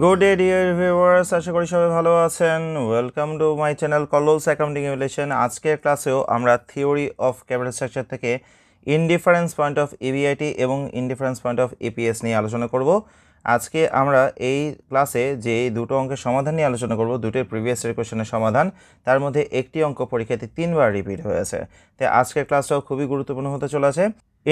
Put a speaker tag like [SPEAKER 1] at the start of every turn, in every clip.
[SPEAKER 1] Good day dear viewers, আশা করি সবাই ভালো আছেন। ওয়েলকাম টু মাই চ্যানেল কলোলস অ্যাকাউন্টিং ইভ্যালুয়েশন। আজকের ক্লাসেও আমরা থিওরি অফ ক্যাপিটাল স্ট্রাকচার থেকে ইনডিফারেন্স পয়েন্ট অফ ইবিআইটি এবং ইনডিফারেন্স পয়েন্ট অফ ইপিএস নিয়ে আলোচনা করব। আজকে আমরা এই ক্লাসে যে দুটো অঙ্কের সমাধান নিয়ে আলোচনা করব, দুটোর প্রিভিয়াস ইয়ার কোশ্চেনের সমাধান, তার মধ্যে একটি অঙ্ক পরীক্ষাতে 3বার রিপিট হয়েছে। তাই আজকের ক্লাসটাও খুবই গুরুত্বপূর্ণ হতে চলেছে।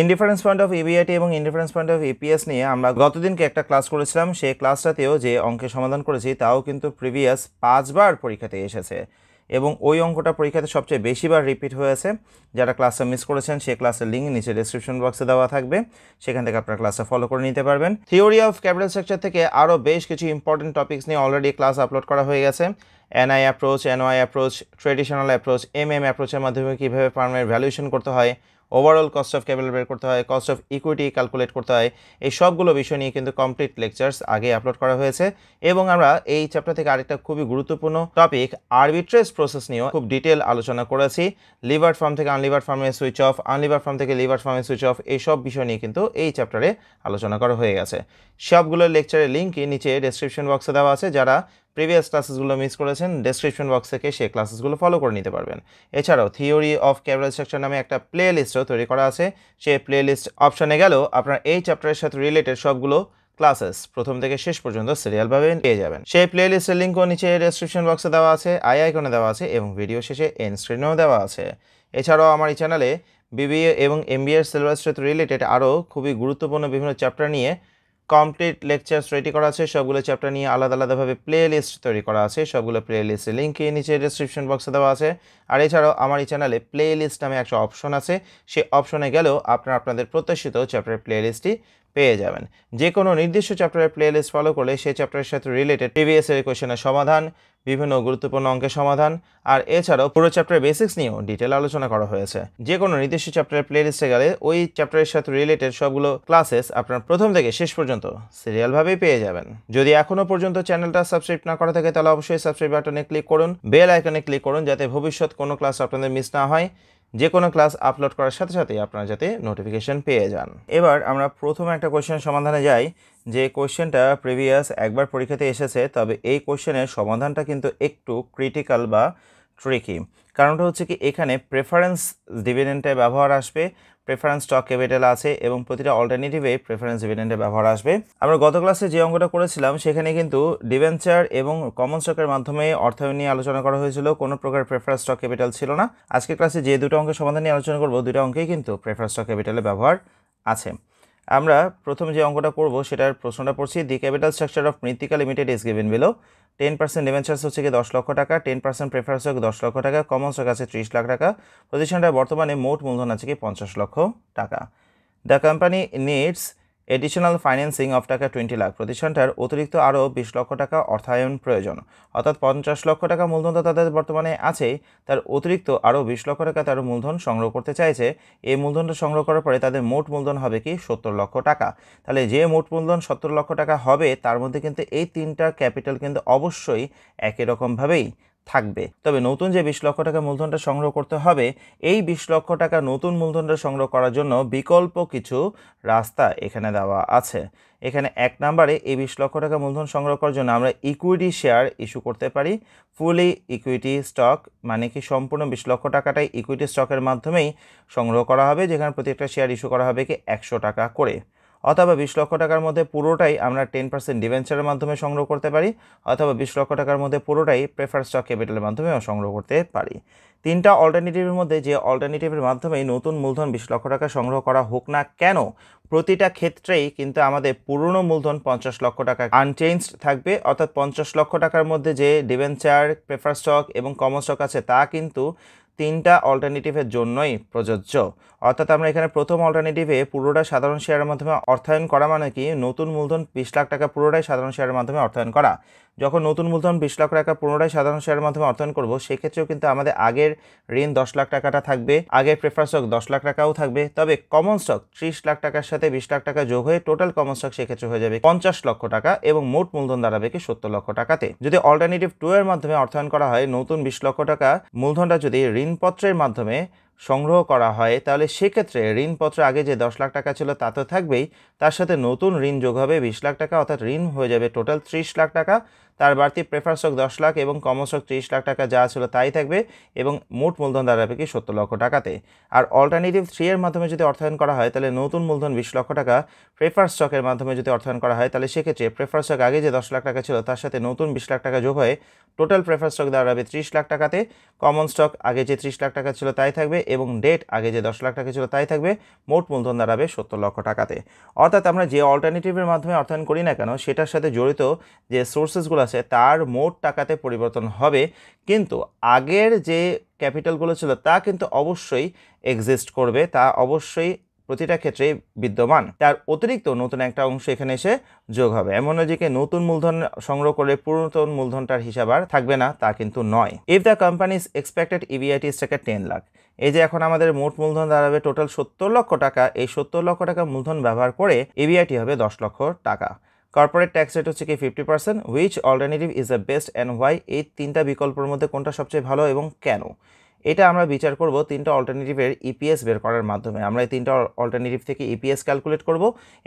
[SPEAKER 1] ইনডিফারেন্স পয়েন্ট অফ ইবিআইটি এবং ইনডিফারেন্স পয়েন্ট অফ ইপিএস নিয়ে আমরা গতদিনকে একটা ক্লাস করেছিলাম। সেই ক্লাসটাতেও যে অঙ্কের সমাধান করেছি তাও কিন্তু প্রিভিয়াস 5বার পরীক্ষাতে এসেছে এবং ওই অঙ্কটা পরীক্ষাতে সবচেয়ে বেশিবার রিপিট হয়েছে। যারা ক্লাসটা মিস করেছেন সেই ক্লাসের লিঙ্ক নিচে ডেসক্রিপশন বক্সে দেওয়া থাকবে, সেখান থেকে আপনারা ক্লাসটা ফলো করে নিতে পারবেন। থিওরি অফ ক্যাপিটাল স্ট্রাকচার থেকে আরও বেশ কিছু ইম্পর্টেন্ট টপিকস নিয়ে অলরেডি ক্লাস আপলোড করা হয়ে গেছে। NI approach, NOI approach, traditional approach, অ্যাপ্রোচের মাধ্যমে কীভাবে ফার্মের ভ্যালুয়েশন করতে হয়, ওভারঅল কস্ট অফ ক্যাপিটাল বের করতে হয়, কস্ট অফ ইকুইটি ক্যালকুলেট করতে হয়, এই সবগুলো বিষয় নিয়ে কিন্তু কমপ্লিট লেকচার্স আগে আপলোড করা হয়েছে। এবং আমরা এই চ্যাপ্টার থেকে আরেকটা খুবই গুরুত্বপূর্ণ টপিক আরবিট্রেজ প্রসেস নিয়েও খুব ডিটেল আলোচনা করেছি। লিভার ফার্ম থেকে আনলিভার ফার্মে সুইচ অফ, আনলিভার ফার্ম থেকে লিভার ফার্মে সুইচ অফ, এই সব বিষয় নিয়ে কিন্তু এই চ্যাপ্টারে আলোচনা করা হয়ে গেছে। সবগুলো লেকচারের লিঙ্কই নিচে ডেসক্রিপশন বক্সে দেওয়া আছে। যারা প্রিভিয়াস ক্লাসেসগুলো মিস করেছেন ডেসক্রিপশন বক্স থেকে সেই ক্লাসেসগুলো ফলো করে নিতে পারবেন। এছাড়াও থিওরি অফ ক্যাপিটাল স্ট্রাকচার নামে একটা প্লে লিস্টও তৈরি করা আছে। সেই প্লে লিস্ট অপশানে গেলেও আপনার এই চ্যাপ্টারের সাথে রিলেটেড সবগুলো ক্লাসেস প্রথম থেকে শেষ পর্যন্ত সিরিয়ালভাবে পেয়ে যাবেন। সেই প্লে লিস্টের লিঙ্কও নিচে ডেসক্রিপশন বক্সে দেওয়া আছে, আইকনে দেওয়া আছে এবং ভিডিও শেষে এন্ড স্ক্রিনেও দেওয়া আছে। এছাড়াও আমার এই চ্যানেলে বিবিএ এবং এমবিএ সিলেবাসের সাথে রিলেটেড আরও খুবই গুরুত্বপূর্ণ বিভিন্ন চ্যাপ্টার নিয়ে কমপ্লিট লেকচার্স রেডি করা আছে। সবগুলো চ্যাপ্টার নিয়ে আলাদা আলাদাভাবে প্লে লিস্ট তৈরি করা আছে। সবগুলো প্লে লিস্টের লিঙ্কই নিচে ডেসক্রিপশন বক্সে দেওয়া আছে। আর এছাড়াও আমার এই চ্যানেলে প্লে লিস্ট নামে একটা অপশন আছে, সেই অপশনে গেলেও আপনারা আপনাদের প্রত্যাশিত চ্যাপ্টারের প্লে লিস্টটি পেয়ে যাবেন। যে কোনো নির্দিষ্ট চ্যাপ্টারের প্লে লিস্ট ফলো করলে সেই চ্যাপ্টারের সাথে রিলেটেড প্রিভিয়াস ইয়ার কোশ্চেনের সমাধান, বিভিন্ন গুরুত্বপূর্ণ অঙ্কের সমাধান, আর এছাড়াও পুরো চ্যাপ্টারের বেসিক্স নিয়েও ডিটেল আলোচনা করা হয়েছে। যে কোনো নির্দিষ্ট চ্যাপ্টারের প্লে লিস্টে গেলে ওই চ্যাপ্টারের সাথে রিলেটেড সবগুলো ক্লাসেস আপনার প্রথম থেকে শেষ পর্যন্ত সিরিয়ালভাবেই পেয়ে যাবেন। যদি এখনও পর্যন্ত চ্যানেলটা সাবস্ক্রাইব না করা থাকে তাহলে অবশ্যই সাবস্ক্রাইব বাটনে ক্লিক করুন, বেল আইকনে ক্লিক করুন, যাতে ভবিষ্যৎ কোনো ক্লাস আপনাদের মিস না হয়। যে কোনো ক্লাস আপলোড করার সাথে সাথেই আপনারা যাতে নোটিফিকেশন পেয়ে যান। এবার আমরা প্রথমে একটা কোয়েশ্চেনের সমাধানে যাই। যে কোয়েশ্চেনটা প্রিভিয়াস একবার পরীক্ষাতে এসেছে, তবে এই কোয়েশ্চেনের সমাধানটা কিন্তু একটু ক্রিটিক্যাল বা ট্রিকি। কারণটা হচ্ছে কি, এখানে প্রেফারেন্স ডিভিডেন্ডের ব্যবহার আসবে, প্রেফারেন্স স্টক ক্যাপিটাল আছে এবং প্রতিটা অল্টারনেটিভে প্রেফারেন্স ডিভিডেন্ডের ব্যবহার আসবে। আমরা গত ক্লাসে যে অঙ্কটা করেছিলাম সেখানে কিন্তু ডিবেঞ্চার এবং কমন স্টকের মাধ্যমে অর্থায়ন নিয়ে আলোচনা করা হয়েছিল, কোনো প্রকার প্রেফারেন্স স্টক ক্যাপিটাল ছিল না। আজকের ক্লাসে যে দুটো অঙ্কের সমাধান নিয়ে আলোচনা করব, দুটো অঙ্কেই কিন্তু প্রেফারেন্স স্টক ক্যাপিটালের ব্যবহার আছে। আমরা প্রথম যে অঙ্কটা করব সেটার প্রশ্নটা পড়ছি। দি ক্যাপিটাল স্ট্রাকচার অফ মৃত্তিকা limited is given below. 10% debentures হচ্ছে কি 10 লক্ষ টাকা, 10% প্রেফারেন্স স্টক 10 লক্ষ টাকা, কমন স্টক আছে 30 লাখ টাকা, প্রতিষ্ঠানটার বর্তমানে মোট মূলধন আছে কি 50 লক্ষ টাকা। The company needs additional financing of টাকা 20 লাখ। প্রতিষ্ঠানটার অতিরিক্ত আরও 20 লক্ষ টাকা অর্থায়ন প্রয়োজন। অর্থাৎ 50 লক্ষ টাকা মূলধন তো তাদের বর্তমানে আছেই, তার অতিরিক্ত আরও 20 লক্ষ টাকা তার মূলধন সংগ্রহ করতে চাইছে। এই মূলধনটা সংগ্রহ করার পরে তাদের মোট মূলধন হবে কি 70 লক্ষ টাকা। তাহলে যে মোট মূলধন 70 লক্ষ টাকা হবে, তার মধ্যে কিন্তু এই তিনটার ক্যাপিটাল কিন্তু অবশ্যই একই রকমভাবেই থাকবে। তবে নতুন যে 20 লক্ষ টাকা মূলধনটা সংগ্রহ করতে হবে, এই 20 লক্ষ টাকা নতুন মূলধনটা সংগ্রহ করার জন্য বিকল্প কিছু রাস্তা এখানে দেওয়া আছে। এখানে 1 নম্বরে এই 20 লক্ষ টাকা মূলধন সংগ্রহ করার জন্য আমরা ইকুইটি শেয়ার ইস্যু করতে পারি। ফুলি ইকুইটি স্টক মানে কি সম্পূর্ণ 20 লক্ষ টাকাটাই ইকুইটি স্টকের মাধ্যমেই সংগ্রহ করা হবে, যেখানে প্রত্যেকটা শেয়ার ইস্যু করা হবে কি 100 টাকা করে। অথবা 20 লক্ষ টাকার মধ্যে পুরোটাই আমরা 10% ডিবেঞ্চারের মাধ্যমে সংগ্রহ করতে পারি, অথবা 20 লক্ষ টাকার মধ্যে পুরোটাই প্রেফারেন্স স্টক ক্যাপিটালের মাধ্যমেও সংগ্রহ করতে পারি। তিনটা অল্টারনেটিভের মধ্যে যে অল্টারনেটিভের মাধ্যমেই নতুন মূলধন 20 লক্ষ টাকা সংগ্রহ করা হোক না কেন, প্রতিটা ক্ষেত্রেই কিন্তু আমাদের পুরনো মূলধন 50 লক্ষ টাকা আনচেঞ্জড থাকবে। অর্থাৎ 50 লক্ষ টাকার মধ্যে যে ডিবেঞ্চার, প্রেফারেন্স স্টক এবং কমন স্টক আছে তা কিন্তু তিনটা অল্টারনেটিভের জন্যই প্রযোজ্য। অর্থাৎ আমরা এখানে প্রথম অল্টারনেটিভে পুরোটা সাধারণ শেয়ারের মাধ্যমে অর্থায়ন করা মানে কি নতুন মূলধন 20 লাখ টাকা পুরোটাই সাধারণ শেয়ারের মাধ্যমে অর্থায়ন করা। যখন নতুন মূলধন 20 লাখ টাকা পুরোটাই সাধারণ শেয়ারের মাধ্যমে অর্থায়ন করব, সেক্ষেত্রেও কিন্তু আমাদের আগের ঋণ 10 লাখ টাকাটা থাকবে, আগের প্রেফারেন্স স্টক 10 লাখ টাকাও থাকবে। তবে কমন স্টক 30 লাখ টাকার সাথে 20 লাখ টাকা যোগ হয়ে টোটাল কমন স্টক সেক্ষেত্রে হয়ে যাবে 50 লক্ষ টাকা এবং মোট মূলধন দাঁড়াবে কি 70 লক্ষ টাকাতে। যদি অল্টারনেটিভ 2 এর মাধ্যমে অর্থায়ন করা হয়, নতুন 20 লক্ষ টাকা মূলধনটা যদি ঋণপত্রের মাধ্যমে সংগ্রহ করা হয় তাহলে সেক্ষেত্রে ঋণপত্র আগে যে 10 লাখ টাকা ছিল তা তো থাকবেই, তার সাথে নতুন ঋণ যোগ হবে 20 লাখ টাকা, অর্থাৎ ঋণ হয়ে যাবে টোটাল 30 লাখ টাকা। তার বাড়তি প্রেফার স্টক 10 লাখ এবং কমন স্টক 30 লাখ টাকা যা ছিল তাই থাকবে এবং মোট মূলধন দাঁড়াবে কি 70 লক্ষ টাকাতে। আর অল্টারনেটিভ 3 এর মাধ্যমে যদি অর্থায়ন করা হয় তাহলে নতুন মূলধন 20 লক্ষ টাকা, প্রেফার স্টকের মাধ্যমে যদি অর্থায়ন করা হয় তাহলে সেক্ষেত্রে প্রেফার স্টক আগে যে 10 লাখ টাকা ছিল তার সাথে নতুন 20 লাখ টাকা যোগ হয়ে টোটাল প্রেফার স্টক দাঁড়াবে 30 লাখ টাকাতে। কমন স্টক আগে যে 30 লাখ টাকা ছিল তাই থাকবে এবং ডেট আগে যে 10 লাখ টাকা ছিল তাই থাকবে, মোট মূলধন দাঁড়াবে 70 লক্ষ টাকাতে। অর্থাৎ আমরা যে অল্টারনেটিভের মাধ্যমে অর্থায়ন করি না কেন সেটার সাথে জড়িত যে সোর্সেসগুলো আছে তার মোট টাকাতে পরিবর্তন হবে, কিন্তু আগের যে ক্যাপিটালগুলো ছিল তা কিন্তু অবশ্যই এক্সিস্ট করবে, তা অবশ্যই প্রতিটা ক্ষেত্রে বিদ্যমান। তার অতিরিক্ত নতুন একটা অংশ এখানে এসে যোগ হবে। এমন নয় যে নতুন মূলধন সংগ্রহ করলে পুরাতন মূলধনটার হিসাব আর থাকবে না, তা কিন্তু নয়। If the company's expected EBIT is 10 lakh, এই যে এখন আমাদের মোট মূলধন দাঁড়াবে টোটাল 70 লক্ষ টাকা, এই 70 লক্ষ টাকা মূলধন ব্যবহার করে ইবিআইটি হবে 10 লক্ষ টাকা। কর্পোরেট ট্যাক্স রেট হচ্ছে কি 50%, which alternative is the best and why, এই তিনটা বিকল্পের মধ্যে কোনটা সবচেয়ে ভালো এবং কেন, এটা আমরা বিচার করব তিনটা অল্টারনেটিভের ইপিএস বের করার মাধ্যমে। আমরা এই তিনটা অল্টারনেটিভ থেকে ইপিএস ক্যালকুলেট করব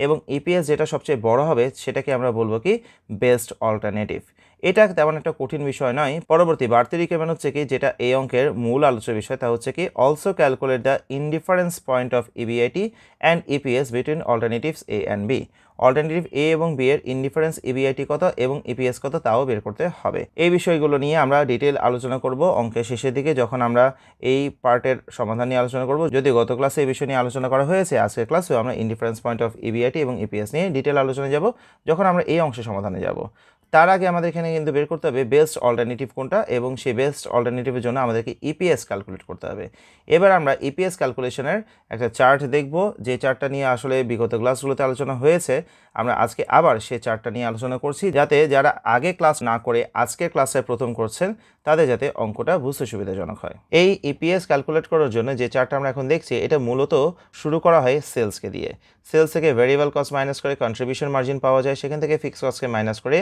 [SPEAKER 1] এবং ইপিএস যেটা সবচেয়ে বড় হবে সেটাকে আমরা বলবো কি বেস্ট অল্টারনেটিভ। এটা তেমন একটা কঠিন বিষয় নয়। পরবর্তী বাড়তি রিকমেন্ড হচ্ছে কি, যেটা এই অঙ্কের মূল আলোচ্য বিষয়, তা হচ্ছে কি also calculate the indifference point of EBIT and EPS between alternatives A and B. Alternative A এবং বি এর ইনডিফারেন্স ইবিআইটি কত এবং ইপিএস কত তাও বের করতে হবে। এই বিষয়গুলো নিয়ে আমরা ডিটেল আলোচনা করব অঙ্কের শেষের দিকে, যখন আমরা এই পার্টের সমাধান নিয়ে আলোচনা করব। যদি গত ক্লাসে এই বিষয় নিয়ে আলোচনা করা হয়েছে, আজকের ক্লাসেও আমরা ইনডিফারেন্স পয়েন্ট অফ ইবিআইটি এবং ইপিএস নিয়ে ডিটেল আলোচনায় যাব যখন আমরা এই অংশের সমাধানে যাব। তার আগে আমাদের এখানে কিন্তু বের করতে হবে বেস্ট অল্টারনেটিভ কোনটা এবং সেই বেস্ট অল্টারনেটিভের জন্য আমাদেরকে ইপিএস ক্যালকুলেট করতে হবে। এবার আমরা ইপিএস ক্যালকুলেশনের একটা চার্ট দেখব, যে চার্টটা নিয়ে আসলে বিগত ক্লাসগুলোতে আলোচনা হয়েছে। আমরা আজকে আবার সেই চার্টটা নিয়ে আলোচনা করছি, যাতে যারা আগে ক্লাস না করে আজকের ক্লাসে প্রথম করছেন তাদের যাতে অঙ্কটা বুঝতে সুবিধাজনক হয়। এই ইপিএস ক্যালকুলেট করার জন্য যে চার্টটা আমরা এখন দেখছি এটা মূলত শুরু করা হয় সেলসকে দিয়ে। সেলস থেকে ভেরিয়েবল কস্ট মাইনাস করে কন্ট্রিবিউশন মার্জিন পাওয়া যায়, সেখান থেকে ফিক্সড কস্টকে মাইনাস করে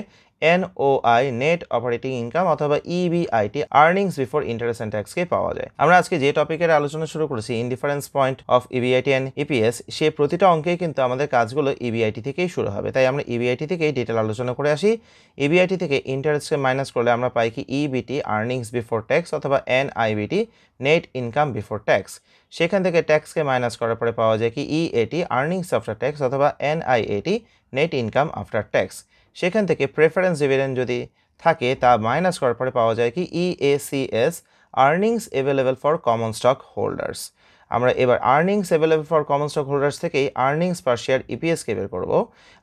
[SPEAKER 1] এনওআই নেট অপারেটিং ইনকাম অথবা EBIT earnings before interest and ট্যাক্সকে পাওয়া যায়। আমরা আজকে যে টপিকের আলোচনা শুরু করেছি indifference point of EBIT and EPS, সে প্রতিটা অঙ্কেই কিন্তু আমাদের কাজগুলো ইবিআইটি থেকেই শুরু হবে। তাই আমরা ইবিআইটি থেকেই ডিটেল আলোচনা করে আসি। ইবিআইটি থেকে ইন্টারেস্টকে মাইনাস করলে আমরা পাই কি ইবিটি আর্নিংস বিফোর ট্যাক্স অথবা এনআইবিটি নেট ইনকাম বিফোর ট্যাক্স। সেখান থেকে ট্যাক্সকে মাইনাস করার পরে পাওয়া যায় কি ইএটি আর্নিংস আফটার ট্যাক্স অথবা এনআইএটি নেট ইনকাম আফটার ট্যাক্স। সেখান থেকে প্রেফারেন্স ডিভিডেন্ড যদি থাকে তা মাইনাস করার পরে পাওয়া যায় কি EACS earnings available for common stock holders. আমরা এবার earnings available for common stock holders থেকেই আর্নিংস পার শেয়ার ইপিএসকে বের করব।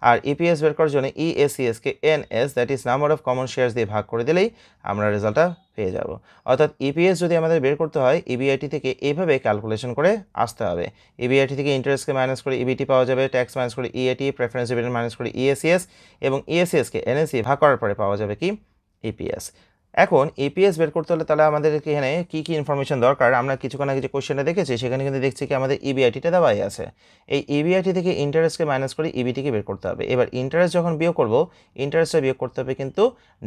[SPEAKER 1] আর ইপিএস বের করার জন্য ইএসিএসকে NS that is number of common shares দিয়ে ভাগ করে দিলেই আমরা রেজাল্টটা পেয়ে যাব। অর্থাৎ ইপিএস যদি আমাদের বের করতে হয় ইবিআইটি থেকে এইভাবে ক্যালকুলেশন করে আসতে হবে। ইবিআইটি থেকে ইন্টারেস্টকে মাইনাস করে ইবিটি পাওয়া যাবে, ট্যাক্স মাইনাস করে ইএটি, প্রেফারেন্স ডিভিডেন্ড মাইনাস করে ইএসিএস এবং ইএসিএসকে এনএসি ভাগ করার পরে পাওয়া যাবে কি ইপিএস। এখন ইপিএস বের করতে হলে তাহলে আমাদের এখানে কি কি ইনফরমেশন দরকার, আমরা কিছুক্ষণ আগে যে কোশ্চেনটা দেখেছি সেখানে কিন্তু দেখছি কি আমাদের ইবিআইটিটা দেওয়াই আছে। এই ইবিআইটি থেকে ইন্টারেস্টকে মাইনাস করে ইবিটিকে বের করতে হবে। এবার ইন্টারেস্ট যখন বিয়োগ করব, ইন্টারেস্টটা বিয়োগ করতে হবে কিন্তু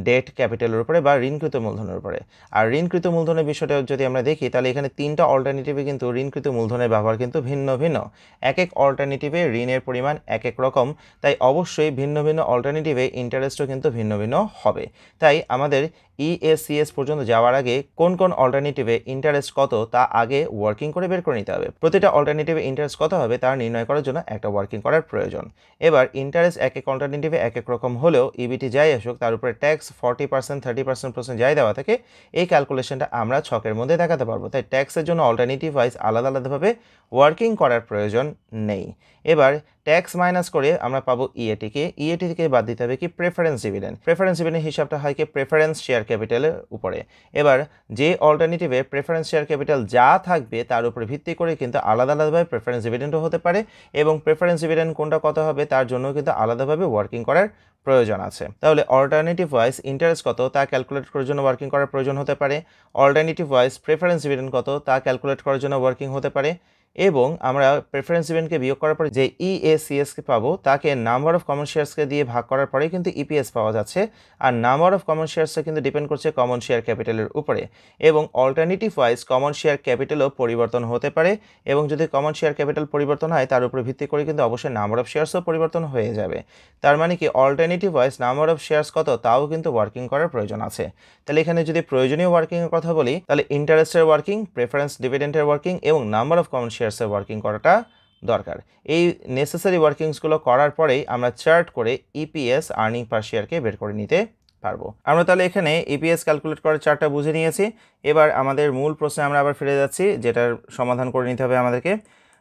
[SPEAKER 1] ডেট ক্যাপিটালের উপরে বা ঋণকৃত মূলধনের উপরে। আর ঋণকৃত মূলধনের বিষয়টা যদি আমরা দেখি তাহলে এখানে তিনটা অল্টারনেটিভে কিন্তু ঋণকৃত মূলধনের ব্যবহার কিন্তু ভিন্ন ভিন্ন। এক এক অল্টারনেটিভে ঋণের পরিমাণ এক এক রকম, তাই অবশ্যই ভিন্ন ভিন্ন অল্টারনেটিভে ইন্টারেস্টও কিন্তু ভিন্ন ভিন্ন হবে। তাই আমাদের ইএসিএস পর্যন্ত যাওয়ার আগে কোন কোন অল্টারনেটিভে ইন্টারেস্ট কত তা আগে ওয়ার্কিং করে বের করে নিতে হবে। প্রতিটা অল্টারনেটিভে ইন্টারেস্ট কত হবে তা নির্ণয় করার জন্য একটা ওয়ার্কিং করার প্রয়োজন। এবার ইন্টারেস্ট এক এক অল্টারনেটিভে এক এক রকম হলেও ইবিটি যাই আসুক তার উপরে ট্যাক্স 40%, 30% যাই দেওয়া থাকে, এই ক্যালকুলেশনটা আমরা ছকের মধ্যে দেখাতে পারবো। তাই ট্যাক্সের জন্য অল্টারনেটিভ ওয়াইজ আলাদা আলাদাভাবে ওয়ার্কিং করার প্রয়োজন নেই। এবার ট্যাক্স মাইনাস করে আমরা পাবো ইএটিকে, ইএটি থেকে বাদ দিতে হবে কি প্রেফারেন্স ডিভিডেন্ড। প্রেফারেন্স ডিভিডেন্ড হিসাবটা হয় কি প্রেফারেন্স শেয়ার ক্যাপিটালের উপরে। এবার যে অল্টারনেটিভে প্রেফারেন্স শেয়ার ক্যাপিটাল যা থাকবে তার উপরে ভিত্তি করে কিন্তু আলাদা আলাদাভাবে প্রেফারেন্স ডিভিডেন্ডও হতে পারে এবং প্রেফারেন্স ডিভিডেন্ড কোনটা কত হবে তার জন্য কিন্তু আলাদাভাবে ওয়ার্কিং করার প্রয়োজন আছে। তাহলে অল্টারনেটিভ ওয়াইজ ইন্টারেস্ট কত তা ক্যালকুলেট করার জন্য ওয়ার্কিং করার প্রয়োজন হতে পারে, অল্টারনেটিভ ওয়াইজ প্রেফারেন্স ডিভিডেন্ড কত তা ক্যালকুলেট করার জন্য ওয়ার্কিং হতে পারে, এবং আমরা প্রেফারেন্স ডিভিডেন্ডকে বিয়োগ করার পরে যে EACS কে পাবো তাকে নাম্বার অফ কমন শেয়ারসকে দিয়ে ভাগ করার পরেই কিন্তু EPS পাওয়া যাচ্ছে। আর নাম্বার অফ কমন শেয়ারসটা কিন্তু ডিপেন্ড করছে কমন শেয়ার ক্যাপিটালের উপরে, এবং অল্টারনেটিভ ওয়াইজ কমন শেয়ার ক্যাপিটালও পরিবর্তন হতে পারে, এবং যদি কমন শেয়ার ক্যাপিটাল পরিবর্তন হয় তার উপরে ভিত্তি করে কিন্তু অবশ্যই নাম্বার অফ শেয়ারসও পরিবর্তন হয়ে যাবে। তার মানে কি alternative wise number of shares কত তাও কিন্তু ওয়ার্কিং করার প্রয়োজন আছে। তাহলে এখানে যদি প্রয়োজনীয় ওয়ার্কিংয়ের কথা বলি তাহলে ইন্টারেস্টের ওয়ার্কিং, প্রেফারেন্স ডিভিডেন্ডের ওয়ার্কিং এবং নাম্বার অফ কমন শেয়ারসের ওয়ার্কিং করাটা দরকার। এই নেসেসারি ওয়ার্কিংসগুলো করার পরেই আমরা চার্ট করে EPS আর্নিং পার শেয়ারকে বের করে নিতে পারবো। আমরা তাহলে এখানে EPS ক্যালকুলেট করার চার্টটা বুঝে নিয়েছি। এবার আমাদের মূল প্রশ্নে আমরা আবার ফিরে যাচ্ছি, যেটার সমাধান করে নিতে হবে আমাদেরকে।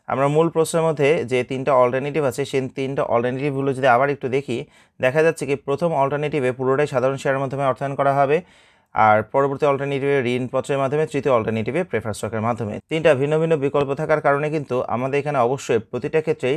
[SPEAKER 1] আমরা মূল প্রশ্নের মধ্যে যে তিনটা অল্টারনেটিভ আছে সেই তিনটা অল্টারনেটিভগুলো যদি আবার একটু দেখি, দেখা যাচ্ছে কি প্রথম অল্টারনেটিভে পুরোটাই সাধারণ শেয়ারের মাধ্যমে অর্থায়ন করা হবে, আর পরবর্তী অল্টারনেটিভে ঋণপত্রের মাধ্যমে, তৃতীয় অল্টারনেটিভে প্রেফার স্টকের মাধ্যমে। তিনটা ভিন্ন ভিন্ন বিকল্প থাকার কারণে কিন্তু আমাদের এখানে অবশ্যই প্রতিটা ক্ষেত্রেই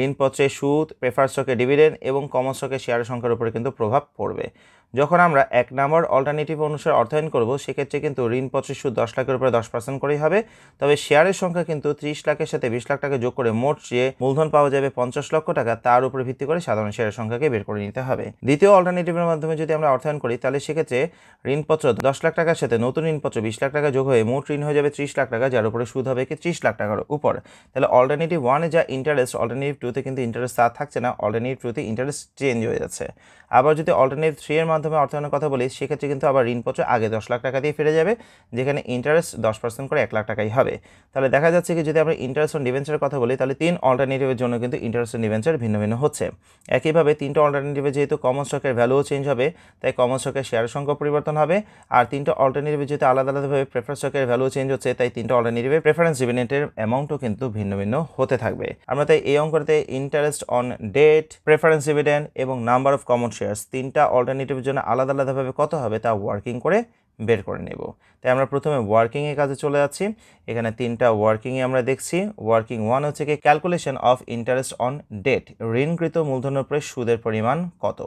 [SPEAKER 1] ঋণপত্রে সুদ, প্রেফার স্টকে ডিভিডেন্ড এবং কমন স্টকে শেয়ারের সংখ্যার উপরে কিন্তু প্রভাব পড়বে। যখন আমরা 1 নম্বর অল্টারনেটিভ অনুসারে অর্থায়ন করব সেক্ষেত্রে কিন্তু ঋণপত্রের সুদ 10 লাখের উপরে 10% করেই হবে, তবে শেয়ারের সংখ্যা কিন্তু 30 লাখের সাথে 20 লাখ টাকা যোগ করে মোট যে মূলধন পাওয়া যাবে 50 লক্ষ টাকা, তার উপরে ভিত্তি করে সাধারণ শেয়ারের সংখ্যাকে বের করে নিতে হবে। দ্বিতীয় অল্টারনেটিভের মাধ্যমে যদি আমরা অর্থায়ন করি তাহলে সেক্ষেত্রে ঋণপত্র 10 লাখ টাকার সাথে নতুন ঋণপত্র 20 লাখ টাকা যোগ হয়ে মোট ঋণ হয়ে যাবে 30 লাখ টাকা, যার উপরে সুদ হবে কি 30 লাখ টাকার উপর। তাহলে অল্টারনেটিভ 1 এ যা ইন্টারেস্ট, অল্টারনেটিভ 2 তে কিন্তু ইন্টারেস্ট আর থাকছে না, অল্টারনেটিভ 2 তে ইন্টারেস্ট চেঞ্জ হয়ে যাচ্ছে। আবার যদি অল্টারনেটিভ 3 এর মাধ্যমে অর্থায়নের কথা বলি সেক্ষেত্রে কিন্তু আবার ঋণপত্র আগে 10 লাখ টাকা দিয়ে ফিরে যাবে, যেখানে ইন্টারেস্ট 10% করে 1 লাখ টাকাই হবে। তাহলে দেখা যাচ্ছে কি যদি আমরা ইন্টারেস্ট অন ডিবেঞ্চারের কথা বলি তাহলে 3 অল্টারনেটিভের জন্য কিন্তু ইন্টারেস্ট অন ডিবেঞ্চার ভিন্ন ভিন্ন হচ্ছে। একইভাবে 3টা অল্টারনেটিভে যেহেতু কমন স্টকের ভ্যালুও চেঞ্জ হবে তাই কমন স্টকের শেয়ারের সংখ্যা পরিবর্তন হবে, আর 3টা অল্টারনেটিভে যেহেতু আলাদা আলাদাভাবে প্রেফারেন্স স্টকের ভ্যালু চেঞ্জ হচ্ছে তাই 3টা অল্টারনেটিভে প্রেফারেন্স ডিভিডেন্ডের অ্যামাউন্টও কিন্তু ভিন্ন ভিন্ন হতে থাকবে। আমরা তাই এই অঙ্কতে interest on debt, preference dividend এবং নাম্বার অফ কমন শেয়ারস 3টা অল্টারনেটিভের জন্য আলাদা আলাদাভাবে কত হবে তা ওয়ার্কিং করে বের করে নেব। তাই আমরা প্রথমে ওয়ার্কিংয়ের কাজে চলে যাচ্ছি। এখানে 3টা ওয়ার্কিংয়ে আমরা দেখছি। ওয়ার্কিং 1 হচ্ছে কি calculation of interest on debt, ঋণকৃত মূলধনের উপরে সুদের পরিমাণ কত।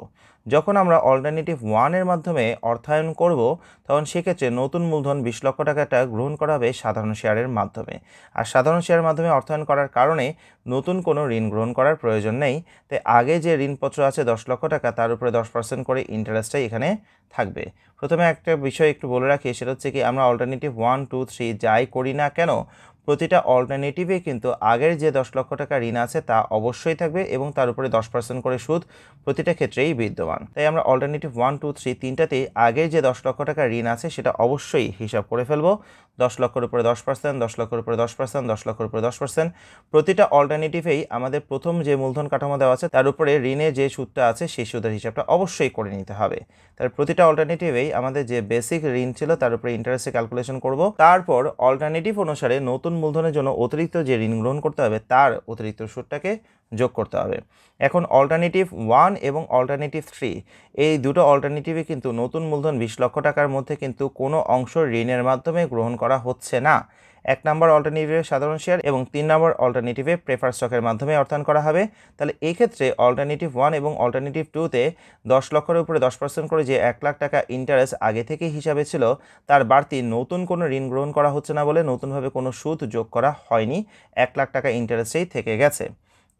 [SPEAKER 1] যখন আমরা অল্টারনেটিভ 1 এর মাধ্যমে অর্থায়ন করব তখন সেক্ষেত্রে নতুন মূলধন 20 লক্ষ টাকাটা গ্রহণ করা হবে সাধারণ শেয়ারের মাধ্যমে, আর সাধারণ শেয়ারের মাধ্যমে অর্থায়ন করার কারণে নতুন কোনো ঋণ গ্রহণ করার প্রয়োজন নেই। তাই আগে যে ঋণপত্র আছে 10 লক্ষ টাকা তার উপরে 10% করে ইন্টারেস্টটাই এখানে থাকবে। প্রথমে একটা বিষয় একটু বলে রাখি, সেটা হচ্ছে কি আমরা অল্টারনেটিভ 1, 2, 3 যাই করি না কেন প্রতিটা অল্টারনেটিভে কিন্তু আগের যে 10 লক্ষ টাকা ঋণ আছে তা অবশ্যই থাকবে এবং তার উপরে 10% করে সুদ প্রতিটা ক্ষেত্রেই বিদ্যমান। তাই আমরা অল্টারনেটিভ 1, 2, 3 তিনটাতেই আগের যে 10 লক্ষ টাকা ঋণ আছে সেটা অবশ্যই হিসাব করে ফেলবো। 10 লক্ষের উপরে 10%, 10 লক্ষের উপরে 10%, 10 লক্ষের উপরে 10%। প্রতিটা অল্টারনেটিভেই আমাদের প্রথম যে মূলধন কাঠামো দেওয়া আছে তার উপরে ঋণের যে সুদটা আছে সেই সুদের হিসাবটা অবশ্যই করে নিতে হবে। তার প্রতিটা অল্টারনেটিভেই আমাদের যে বেসিক ঋণ ছিল তার উপরে ইন্টারেস্টে ক্যালকুলেশন করব, তারপর অল্টারনেটিভ অনুসারে নতুন মূলধনের জন্য অতিরিক্ত যে ঋণ গ্রহণ করতে হবে তার অতিরিক্ত সুদটাকে যোগ করতে হবে। এখন অল্টারনেটিভ 1 এবং অল্টারনেটিভ 3 এই দুটো অল্টারনেটিভে কিন্তু নতুন মূলধন 20 লক্ষ টাকার মধ্যে কিন্তু কোনো অংশ ঋণের মাধ্যমে গ্রহণ করা হচ্ছে না। 1 নম্বর অল্টারনেটিভে সাধারণ শেয়ার এবং 3 নম্বর অল্টারনেটিভে প্রেফার স্টকের মাধ্যমে অর্থায়ন করা হবে। তাহলে এই ক্ষেত্রে অল্টারনেটিভ 1 এবং অল্টারনেটিভ 2তে 10 লক্ষের উপরে 10% করে যে 1 লাখ টাকা ইন্টারেস্ট আগে থেকেই হিসাবে ছিল তার বাড়তি নতুন কোনো ঋণ গ্রহণ করা হচ্ছে না বলে নতুনভাবে কোনো সুদ যোগ করা হয়নি, 1 লাখ টাকা ইন্টারেস্টেই থেকে গেছে।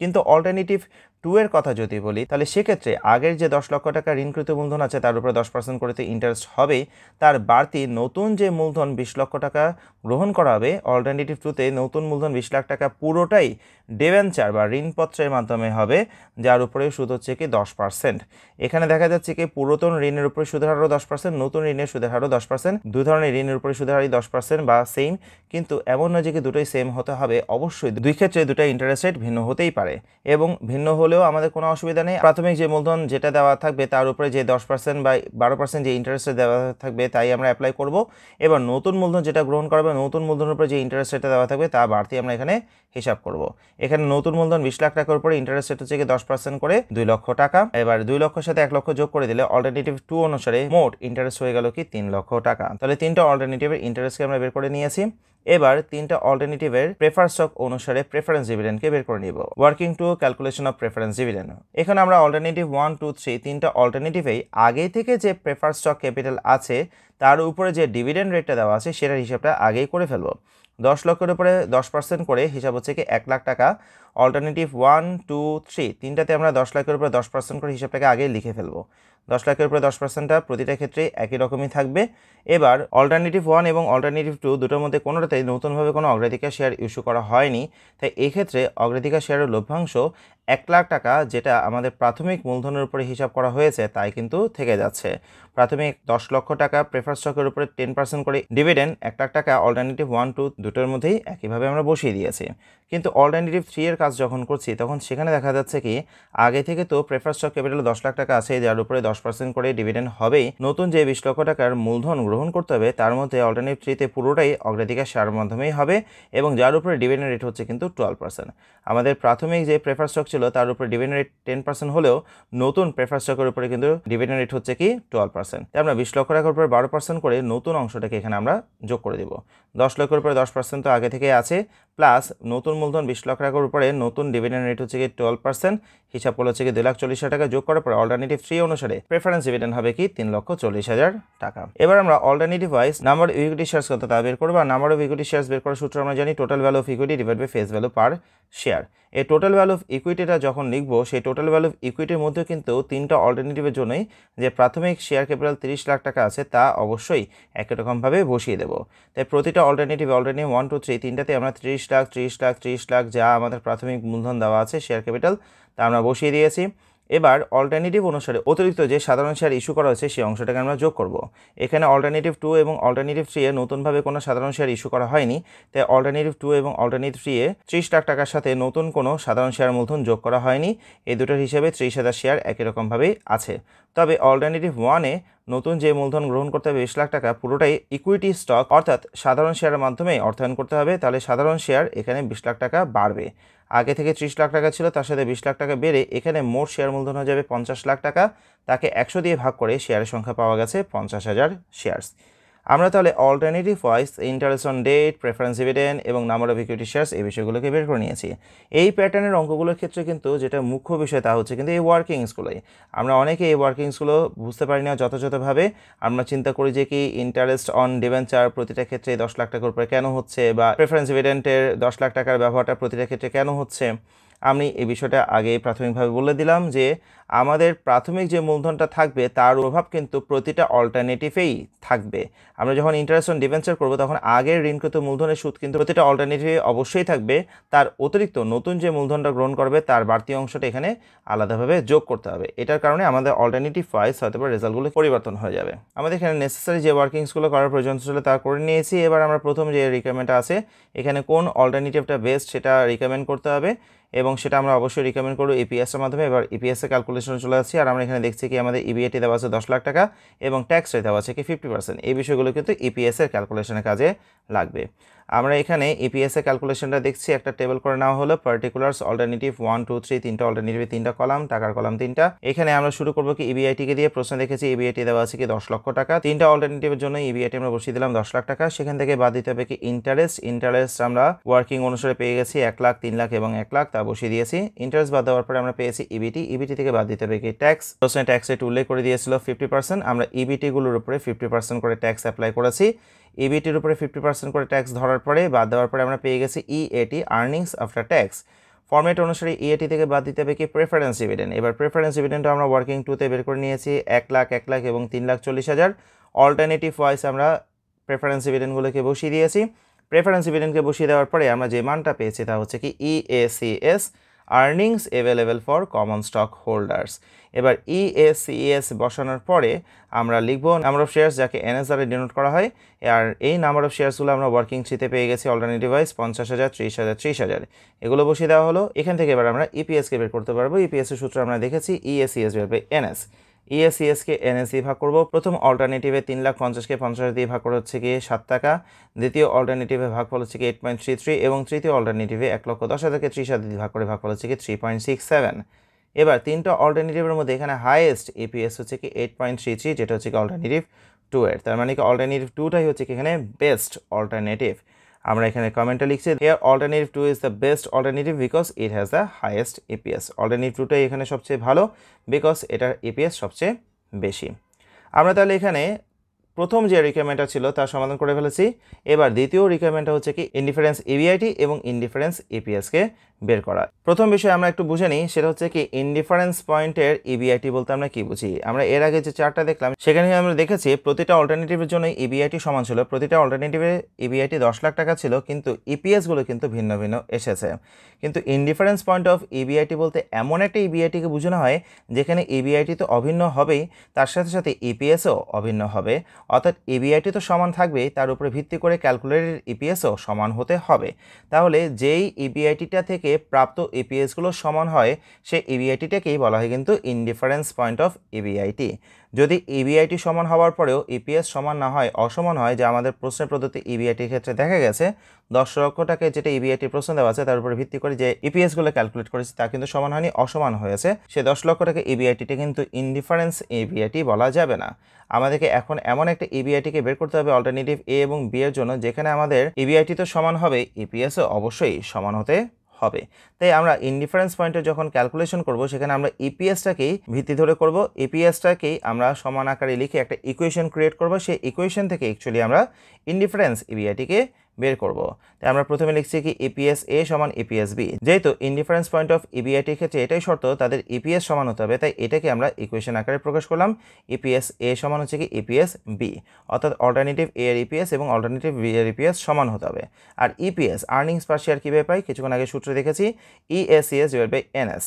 [SPEAKER 1] কিন্তু অল্টারনেটিভ 2 এর কথা যদি বলি তাহলে সেক্ষেত্রে আগের যে 10 লক্ষ টাকা ঋণকৃত মূলধন আছে তার উপরে 10% করে ইন্টারেস্ট হবে, তার বাড়তি নতুন যে মূলধন 20 লক্ষ টাকা গ্রহণ করা হবে অল্টারনেটিভ 2তে নতুন মূলধন 20 লাখ টাকা পুরোটাই ডিবেঞ্চার বা ঋণপত্রের মাধ্যমে হবে, যার উপরে সুদ হচ্ছে কি 10%। এখানে দেখা যাচ্ছে কি পুরাতন ঋণের উপরে সুদের হারও 10%, নতুন ঋণের সুদের হারও 10%, দুই ধরনের ঋণের উপরে সুদের হারই 10% বা সেম, কিন্তু এমন নয় যে কি দুটোই সেম হতে হবে, অবশ্যই দুই ক্ষেত্রে দুটো ইন্টারেস্ট রেট ভিন্ন হতেই পারে এবং ভিন্ন হলেও আমাদের কোনো অসুবিধা নেই। প্রাথমিক যে মূলধন যেটা দেওয়া থাকবে তার উপরে যে 10% বা 12% যে ইন্টারেস্ট দেওয়া থাকবে তাই আমরা অ্যাপ্লাই করব। এবার নতুন মূলধন যেটা গ্রহণ করবে নতুন মূলধনের উপরে যে ইন্টারেস্ট রেটটা দেওয়া থাকবে তা বাড়তি আমরা এখানে হিসাব করব। এখানে নতুন মূলধন 20 লাখ টাকার উপরে ইন্টারেস্ট রেট হচ্ছে 10% করে 2 লক্ষ টাকা। এবার 2 লক্ষের সাথে 1 লক্ষ যোগ করে দিলে অল্টারনেটিভ 2 অনুসারে মোট ইন্টারেস্ট হয়ে গেল কি 3 লক্ষ টাকা। তাহলে তিনটা অল্টারনেটিভের ইন্টারেস্টকে আমরা বের করে নিয়েছি। এবার তিনটা অল্টারনেটিভের প্রেফার স্টক অনুসারে প্রেফারেন্স ডিভিডেন্ডকে বের করে নিব। Working to calculation of preference dividend. এখানে আমরা অল্টারনেটিভ 1, 2, 3 তিনটা অল্টারনেটিভেই আগে থেকে যে প্রেফার স্টক ক্যাপিটাল আছে তার উপরে যে ডিভিডেন্ড রেটটা দেওয়া আছে সেটার হিসাবটা আগেই করে ফেলবো। 10 লক্ষের উপরে 10% করে হিসাব হচ্ছে কি 1 লাখ টাকা। অল্টারনেটিভ 1 2 3 তিনটাতে আমরা 10 লাখের উপরে 10% করে হিসাবটাকে আগেই লিখে ফেলবো। 10 লাখের উপরে 10%টা প্রতিটা ক্ষেত্রে একই রকমই থাকবে। এবার অল্টারনেটিভ 1 এবং অল্টারনেটিভ 2 দুটোর মধ্যে কোনোটাতেই নতুনভাবে কোনো অগ্রাধিকার শেয়ার ইস্যু করা হয়নি, তাই এই ক্ষেত্রে অগ্রাধিকার শেয়ারের লভ্যাংশ 1 লাখ টাকা, যেটা আমাদের প্রাথমিক মূলধনের উপরে হিসাব করা হয়েছে তাই কিন্তু থেকে যাচ্ছে। প্রাথমিক 10 লক্ষ টাকা প্রেফার স্টকের উপরে 10% করে ডিভিডেন্ড 1 লাখ টাকা অল্টারনেটিভ 1 2 দুটোর মধ্যেই একইভাবে আমরা বসিয়ে দিয়েছি। কিন্তু অল্টারনেটিভ 3 এর কাজ যখন করছি তখন সেখানে দেখা যাচ্ছে কি আগে থেকে তো প্রেফার স্টক ক্যাপিটাল 10 লাখ টাকা আছে, যার উপরে 10% করে ডিভিডেন্ড হবেই। নতুন যে 20 লক্ষ টাকার মূলধন গ্রহণ করতে হবে তার মধ্যে অল্টারনেটিভ 3 তে পুরোটাই অগ্রাধিকার শেয়ারের মাধ্যমেই হবে এবং যার উপরে ডিভিডেন্ড রেট হচ্ছে কিন্তু 12%। আমাদের প্রাথমিক যে প্রেফার স্টক ছিল তার উপরে ডিভিডেন্ড রেট 10% হলেও নতুন প্রেফার স্টকের উপরে কিন্তু ডিভিডেন্ড রেট হচ্ছে কি 12%। তাই আমরা 20 লক্ষ টাকার উপরে 12% করে নতুন অংশটাকে এখানে আমরা যোগ করে দেব। 10 লক্ষের উপরে 10% তো আগে থেকেই আছে, প্লাস নতুন মূলধন 20 লক্ষ টাকার উপরে নতুন ডিভিডেন্ড রেট হচ্ছে কি 12%, হিসাব করলে হচ্ছে কি 2,40,000 টাকা যোগ করার পরে অল্টারনেটিভ 3 অনুসারে প্রেফারেন্স ডিভিডেন্ড হবে কি 3,40,000 টাকা। এবার আমরা alternative wise number of equity shares কত তা বের করব। আর নাম্বার অফ ইকুইটি শেয়ারস বের করার সূত্র আমরা জানি total value of equity divide by face value per share. এই টোটাল ভ্যালু অফ ইকুইটিটা যখন লিখবো সেই টোটাল ভ্যালু অফ ইকুইটির মধ্যে কিন্তু তিনটা অল্টারনেটিভের জন্যই যে প্রাথমিক শেয়ার ক্যাপিটাল 30 লাখ টাকা আছে তা অবশ্যই একই রকমভাবে বসিয়ে দেবো। তাই প্রতিটা অল্টারনেটিভ 1 2 3 তিনটাতে আমরা 30 লাখ 30 লাখ 30 লাখ যা আমাদের প্রাথমিক মূলধন দেওয়া আছে শেয়ার ক্যাপিটাল তা আমরা বসিয়ে দিয়েছি। এবার অল্টারনেটিভ অনুসারে অতিরিক্ত যে সাধারণ শেয়ার ইস্যু করা হয়েছে সেই অংশটাকে আমরা যোগ করব। এখানে অল্টারনেটিভ 2 এবং অল্টারনেটিভ 3 এ নতুনভাবে কোনো সাধারণ শেয়ার ইস্যু করা হয়নি, তাই অল্টারনেটিভ 2 এবং অল্টারনেটিভ 3 এ 30 লাখ টাকার সাথে নতুন কোনো সাধারণ শেয়ার মূলধন যোগ করা হয়নি। এই দুটোর হিসেবে 30,000 শেয়ার একই রকমভাবেই আছে। তবে অল্টারনেটিভ 1 এ নতুন যে মূলধন গ্রহণ করতে হবে 20 লাখ টাকা পুরোটাই ইকুইটি স্টক অর্থাৎ সাধারণ শেয়ারের মাধ্যমেই অর্থায়ন করতে হবে, তাহলে সাধারণ শেয়ার এখানে 20 লাখ টাকা বাড়বে। আগে থেকে 30 লাখ টাকা ছিল, তার সাথে 20 লাখ টাকা বেড়ে এখানে মোট শেয়ার মূলধন হয়ে যাবে 50 লাখ টাকা। তাকে 100 দিয়ে ভাগ করে শেয়ারের সংখ্যা পাওয়া গেছে 50,000 শেয়ারস। আমরা তাহলে alternative wise interest on debt, preference dividend এবং নাম্বার অফ ইকুইটি শেয়ারস এই বিষয়গুলোকে বের করে নিয়েছি। এই প্যাটার্নের অঙ্কগুলোর ক্ষেত্রে কিন্তু যেটা মুখ্য বিষয় তা হচ্ছে কিন্তু এই ওয়ার্কিংসগুলোই। আমরা অনেকে এই ওয়ার্কিংসগুলো বুঝতে পারি না যথাযথভাবে। আমরা চিন্তা করি যে কি ইন্টারেস্ট অন ডিবেঞ্চার প্রতিটা ক্ষেত্রে 10 লাখ টাকার উপরে কেন হচ্ছে, বা প্রেফারেন্স ডিভিডেন্টের 10 লাখ টাকার ব্যবহারটা প্রতিটা ক্ষেত্রে কেন হচ্ছে। আমি এই বিষয়টা আগে প্রাথমিকভাবে বলে দিলাম যে আমাদের প্রাথমিক যে মূলধনটা থাকবে তার প্রভাব কিন্তু প্রতিটা অল্টারনেটিভেই থাকবে। আমরা যখন ইন্টারেস্ট অন ডিবেঞ্চার করবো তখন আগের ঋণকৃত মূলধনের সুদ কিন্তু প্রতিটা অল্টারনেটিভে অবশ্যই থাকবে, তার অতিরিক্ত নতুন যে মূলধনটা গ্রহণ করবে তার বাড়তি অংশটা এখানে আলাদাভাবে যোগ করতে হবে। এটার কারণে আমাদের অল্টারনেটিভ ওয়াইজ হয়তো রেজাল্টগুলো পরিবর্তন হয়ে যাবে। আমাদের এখানে নেসেসারি যে ওয়ার্কিংসগুলো করার প্রয়োজন ছিল তা করে নিয়েছি। এবার আমরা প্রথম যে রিকমেন্ডটা আছে এখানে কোন অল্টারনেটিভটা বেস্ট সেটা রিকমেন্ড করতে হবে এবং সেটা আমরা অবশ্যই রিকমেন্ড করব ইপিএসের মাধ্যমে। এবার ইপিএসের ক্যালকুলেশনে চলে আসছি আর আমরা এখানে দেখছি কি আমাদের ইবিআইটি দেওয়া আছে 10 লাখ টাকা এবং ট্যাক্স রেট দেওয়া আছে কি 50%। এই বিষয়গুলো কিন্তু ইপিএসের ক্যালকুলেশনের কাজে লাগবে। আমরা এখানে ইপিএসের ক্যালকুলেশনটা দেখছি একটা টেবিল করে নেওয়া হলো পার্টিকুলার্স অল্টারনেটিভ 1 2 3 তিনটা অল্টারনেটিভে তিনটা কলাম, টাকার কলাম তিনটা। এখানে আমরা শুরু করব কি ইবিআইটিকে দিয়ে। প্রশ্ন দেখেছি ইবিআইটি দেওয়া আছে কি 10 লক্ষ টাকা। তিনটা অল্টারনেটিভের জন্য ইবিআইটি আমরা বসিয়ে দিলাম 10 লাখ টাকা। সেখান থেকে বাদ দিতে হবে কি ইন্টারেস্ট আমরা ওয়ার্কিং অনুসারে পেয়ে গেছি 1 লাখ 3 লাখ এবং 1 লাখ, তা বসিয়ে দিয়েছি। ইন্টারেস্ট বাদ দেওয়ার পরে আমরা পেয়েছি ইবিটি থেকে বাদ দিতে হবে কি ট্যাক্স। প্রশ্নে ট্যাক্স রেট উল্লেখ করে দিয়েছিল 50%, আমরা ইবিটিগুলোর উপরে 50% করে ট্যাক্স অ্যাপ্লাই করেছি। ইবিটির উপরে 50% করে ট্যাক্স ধরার পরে বাদ দেওয়ার পরে আমরা পেয়ে গেছি EAT earnings after tax. Format অনুসারে ইএটি থেকে বাদ দিতে হবে কি প্রেফারেন্স ডিভিডেন্ড। এবার প্রেফারেন্স ডিভিডেন্ডটা আমরা ওয়ার্কিং 2-তে বের করে নিয়েছি 1 লাখ 1 লাখ এবং 3,40,000। অল্টারনেটিভ ওয়াইজ আমরা প্রেফারেন্স ডিভিডেন্ডগুলোকে বসিয়ে দিয়েছি। প্রেফারেন্স ডিভিডেন্ডকে বসিয়ে দেওয়ার পরে আমরা যে মানটা পেয়েছি তা হচ্ছে কি EACS earnings available for common stock holders. এবার ইএসিএস বসানোর পরে আমরা লিখব নাম্বার অফ শেয়ার্স যাকে এনএস দ্বারা ডিনোট করা হয়। আর এই নাম্বার অফ শেয়ারসগুলো আমরা ওয়ার্কিং 3-তে পেয়ে গেছি অল্টারনেটিভ ওয়াইজ 50,000 30,000 30,000 এগুলো বসিয়ে দেওয়া হলো। এখান থেকে এবার আমরা ইপিএসকে বের করতে পারবো। ইপিএসের সূত্র আমরা দেখেছি ইএসিএস বের এনএস। ইএসিএসকে এনএস দিয়ে ভাগ করবো। প্রথম অল্টারনেটিভে 3,50,000কে 50,000 দিয়ে ভাগ করা হচ্ছে কি 7 টাকা। দ্বিতীয় অল্টারনেটিভে ভাগফল হচ্ছে কি 8.33 এবং তৃতীয় অল্টারনেটিভে 1,10,000কে 30,000 দিয়ে ভাগ করে ভাগফল হচ্ছে কি 3.67। এবার তিনটা অল্টারনেটিভের মধ্যে এখানে হাইয়েস্ট ইপিএস হচ্ছে কি 8.33, যেটা হচ্ছে কি অল্টারনেটিভ 2 এর। তার মানে কি অল্টারনেটিভ 2টাই হচ্ছে কি এখানে বেস্ট অল্টারনেটিভ। আমরা এখানে কমেন্টে লিখছি here alternative 2 is the best alternative because it has the highest EPS. Alternative 2টাই এখানে সবচেয়ে ভালো বিকজ এটার ইপিএস সবচেয়ে বেশি। আমরা তাহলে এখানে প্রথম যে রিকোয়ারমেন্টটা ছিল তার সমাধান করে ফেলেছি। এবার দ্বিতীয় রিকোয়ারমেন্টটা হচ্ছে কি ইনডিফারেন্স এবিআইটি এবং ইনডিফারেন্স এপিএসকে বের করা। প্রথম বিষয় আমরা একটু বুঝে নিই, সেটা হচ্ছে কি ইনডিফারেন্স পয়েন্টের ইবিআইটি বলতে আমরা কি বুঝি। আমরা এর আগে যে চার্টটা দেখলাম সেখানে আমরা দেখেছি প্রতিটা অল্টারনেটিভের জন্য ইবিআইটি সমান ছিল, প্রতিটা অল্টারনেটিভের ইবিআইটি 10 লাখ টাকা ছিল, কিন্তু ইপিএসগুলো কিন্তু ভিন্ন ভিন্ন এসেছে। কিন্তু ইনডিফারেন্স পয়েন্ট অফ ইবিআইটি বলতে এমন একটা ইবিআইটিকে বোঝানো হয় যেখানে ইবিআইটি তো অভিন্ন হবেই, তার সাথে সাথে ইপিএসও অভিন্ন হবে। অর্থাৎ ইবিআইটি তো সমান থাকবেই, তার উপরে ভিত্তি করে ক্যালকুলেটেড ইপিএসও সমান হতে হবে। তাহলে যেই ইবিআইটিটা থেকে প্রাপ্ত ইপিএসগুলো সমান হয় সেই ইবিআইটিটাকেই বলা হয় কিন্তু ইনডিফারেন্স পয়েন্ট অফ ইবিআইটি। যদি ইবিআইটি সমান হওয়ার পরেও ইপিএস সমান না হয়, অসমান হয়, যে আমাদের প্রশ্নে প্রদত্ত ইবিআইটির ক্ষেত্রে দেখা গেছে 10 লক্ষ টাকায় যেটা ইবিআইটি প্রশ্ন দেওয়া আছে তার উপরে ভিত্তি করে যে ইপিএসগুলো ক্যালকুলেট করেছি তা কিন্তু সমান হয়নি, অসমান হয়েছে। সে 10 লক্ষ টাকা ইবিআইটিটা কিন্তু ইনডিফারেন্স ইবিআইটি বলা যাবে না। আমাদেরকে এখন এমন একটা ইবিআইটিকে বের করতে হবে অল্টারনেটিভ এ এবং বি এর জন্য যেখানে আমাদের ইবিআইটি তো সমান হবে, ইপিএসও অবশ্যই সমান হতে হবে। তাই আমরা ইনডিফারেন্স পয়েন্টে যখন ক্যালকুলেশন করব সেখানে আমরা ইপিএসটাকেই ভিত্তি ধরে করব, ইপিএসটাকেই আমরা সমান আকারে লিখে একটা ইকুয়েশন ক্রিয়েট করব, সেই ইকুয়েশন থেকে অ্যাকচুয়ালি আমরা ইনডিফারেন্স ইবিআইটিকে বের করব। তাই আমরা প্রথমে লিখছি কি ইপিএস এ সমান ইপিএস বি। যেহেতু ইনডিফারেন্স পয়েন্ট অফ ইবিআইটির ক্ষেত্রে এটাই শর্ত তাদের ইপিএস সমান হতে হবে, তাই এটাকে আমরা ইকুয়েশন আকারে প্রকাশ করলাম। ইপিএস এ সমান হচ্ছে কি ইপিএস বি, অর্থাৎ অল্টারনেটিভ এ এর ইপিএস এবং অল্টারনেটিভ বি এর ইপিএস সমান হতে হবে। আর ইপিএস আর্নিংস পার শেয়ার কীভাবে পাই, কিছুক্ষণ আগে সূত্র দেখেছি, ইএসিএস ডিভাইড বাই এনএস।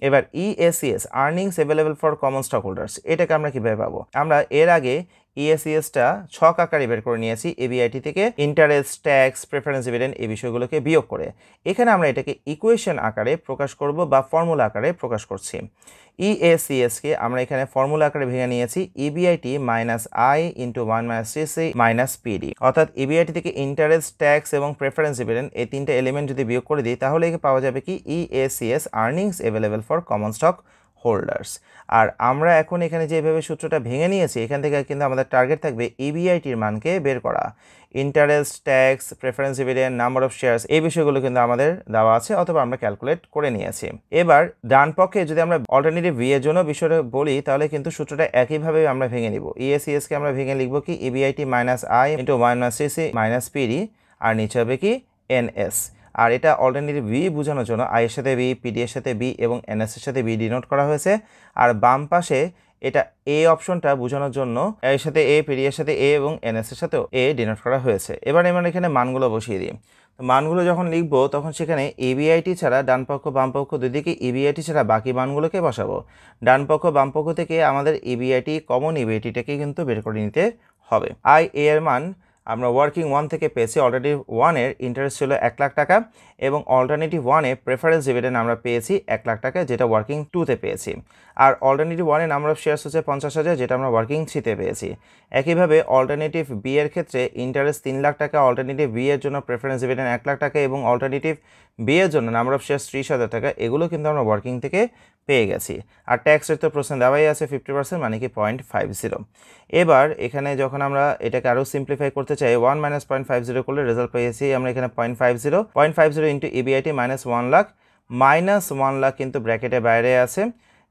[SPEAKER 1] এবার EACS earnings available for common stock holders, এটাকে আমরা কীভাবে পাবো। আমরা এর আগে ইএসিএসটা ছক আকারে বের করে নিয়েছি এবিআইটি থেকে ইন্টারেস্ট, ট্যাক্স, প্রেফারেন্স ডিভিডেন্ড এই বিষয়গুলোকে বিয়োগ করে। এখানে আমরা এটাকে ইকুয়েশন আকারে প্রকাশ করব বা ফর্মুলা আকারে প্রকাশ করছি। ইএসিএসকে আমরা এখানে ফর্মুলা আকারে ভেঙে নিয়েছি EBIT minus I into 1 minus CC minus PD, অর্থাৎ ইবিআইটি থেকে ইন্টারেস্ট, ট্যাক্স এবং প্রেফারেন্স ডিভিডেন্ড এই তিনটা এলিমেন্ট যদি বিয়োগ করে দিই তাহলে পাওয়া যাবে কি EACS earnings available for common stock holders. আর আমরা এখন এখানে যেভাবে সূত্রটা ভেঙে নিয়েছি এখান থেকে কিন্তু আমাদের টার্গেট থাকবে ইবিআইটির মানকে বের করা। Interest, tax, preference dividend, number of shares এই বিষয়গুলো কিন্তু আমাদের দেওয়া আছে অথবা আমরা ক্যালকুলেট করে নিয়েছি। এবার ডান পক্ষে যদি আমরা অল্টারনেটিভ ভি এর জন্য বিষয়টা বলি তাহলে কিন্তু সূত্রটা একইভাবে আমরা ভেঙে নিব। ইএসিএসকে আমরা ভেঙে লিখব কি EBIT minus I into 1 minus CC minus PD, আর নিচে হবে কি এনএস। আর এটা অল্টারনেটিভ বি বোঝানোর জন্য আই এর সাথে বি, পিডি এর সাথে বি এবং এনএস এর সাথে বি ডিনোট করা হয়েছে। আর বাম পাশে এটা এ অপশনটা বোঝানোর জন্য এর সাথে এ, পিডি এর সাথে এ এবং এনএস এর সাথেও এ ডিনোট করা হয়েছে। এবার আমরা এখানে মানগুলো বসিয়ে দিই। মানগুলো যখন লিখবো তখন সেখানে ইবিআইটি ছাড়া ডান পক্ষ বাম পক্ষ দুদিকে ইবিআইটি ছাড়া বাকি মানগুলোকে বসাবো। ডান পক্ষ বাম পক্ষ থেকে আমাদের ইবিআইটি কমন ইবিআইটিটাকে কিন্তু বের করে নিতে হবে। আই এ এর মান আমরা ওয়ার্কিং 1 থেকে পেয়েছি, অল্টারনেটিভ 1 এর ইন্টারেস্ট ছিল 1 লাখ টাকা এবং অল্টারনেটিভ 1 এ প্রেফারেন্স ডিভিডেন্ড আমরা পেয়েছি 1 লাখ টাকা যেটা ওয়ার্কিং 2-তে পেয়েছি। আর অল্টারনেটিভ 1 এর নাম্বার অফ শেয়ার্স হচ্ছে 50,000 যেটা আমরা ওয়ার্কিং 3-তে পেয়েছি। একইভাবে অল্টারনেটিভ বি এর ক্ষেত্রে ইন্টারেস্ট 3 লাখ টাকা, অল্টারনেটিভ বি এর জন্য প্রেফারেন্স ডিভিডেন্ড 1 লাখ টাকা এবং অল্টারনেটিভ বি এর জন্য নাম্বার অফ শেয়ার্স 30,000 টাকা, এগুলো কিন্তু আমরা ওয়ার্কিং থেকে পেয়ে গেছি। আর ট্যাক্স রেট তো প্রশ্ন দেওয়াই আছে 50%, মানে কি 0.50। এবার এখানে যখন আমরা এটাকে আরও সিম্পলিফাই করতে চাই 1 মাইনাস 0.50 করলে রেজাল্ট পেয়েছি আমরা এখানে 0.50 into EBIT minus 1 lakh, minus 1 lakh কিন্তু ব্র্যাকেটের বাইরে আছে,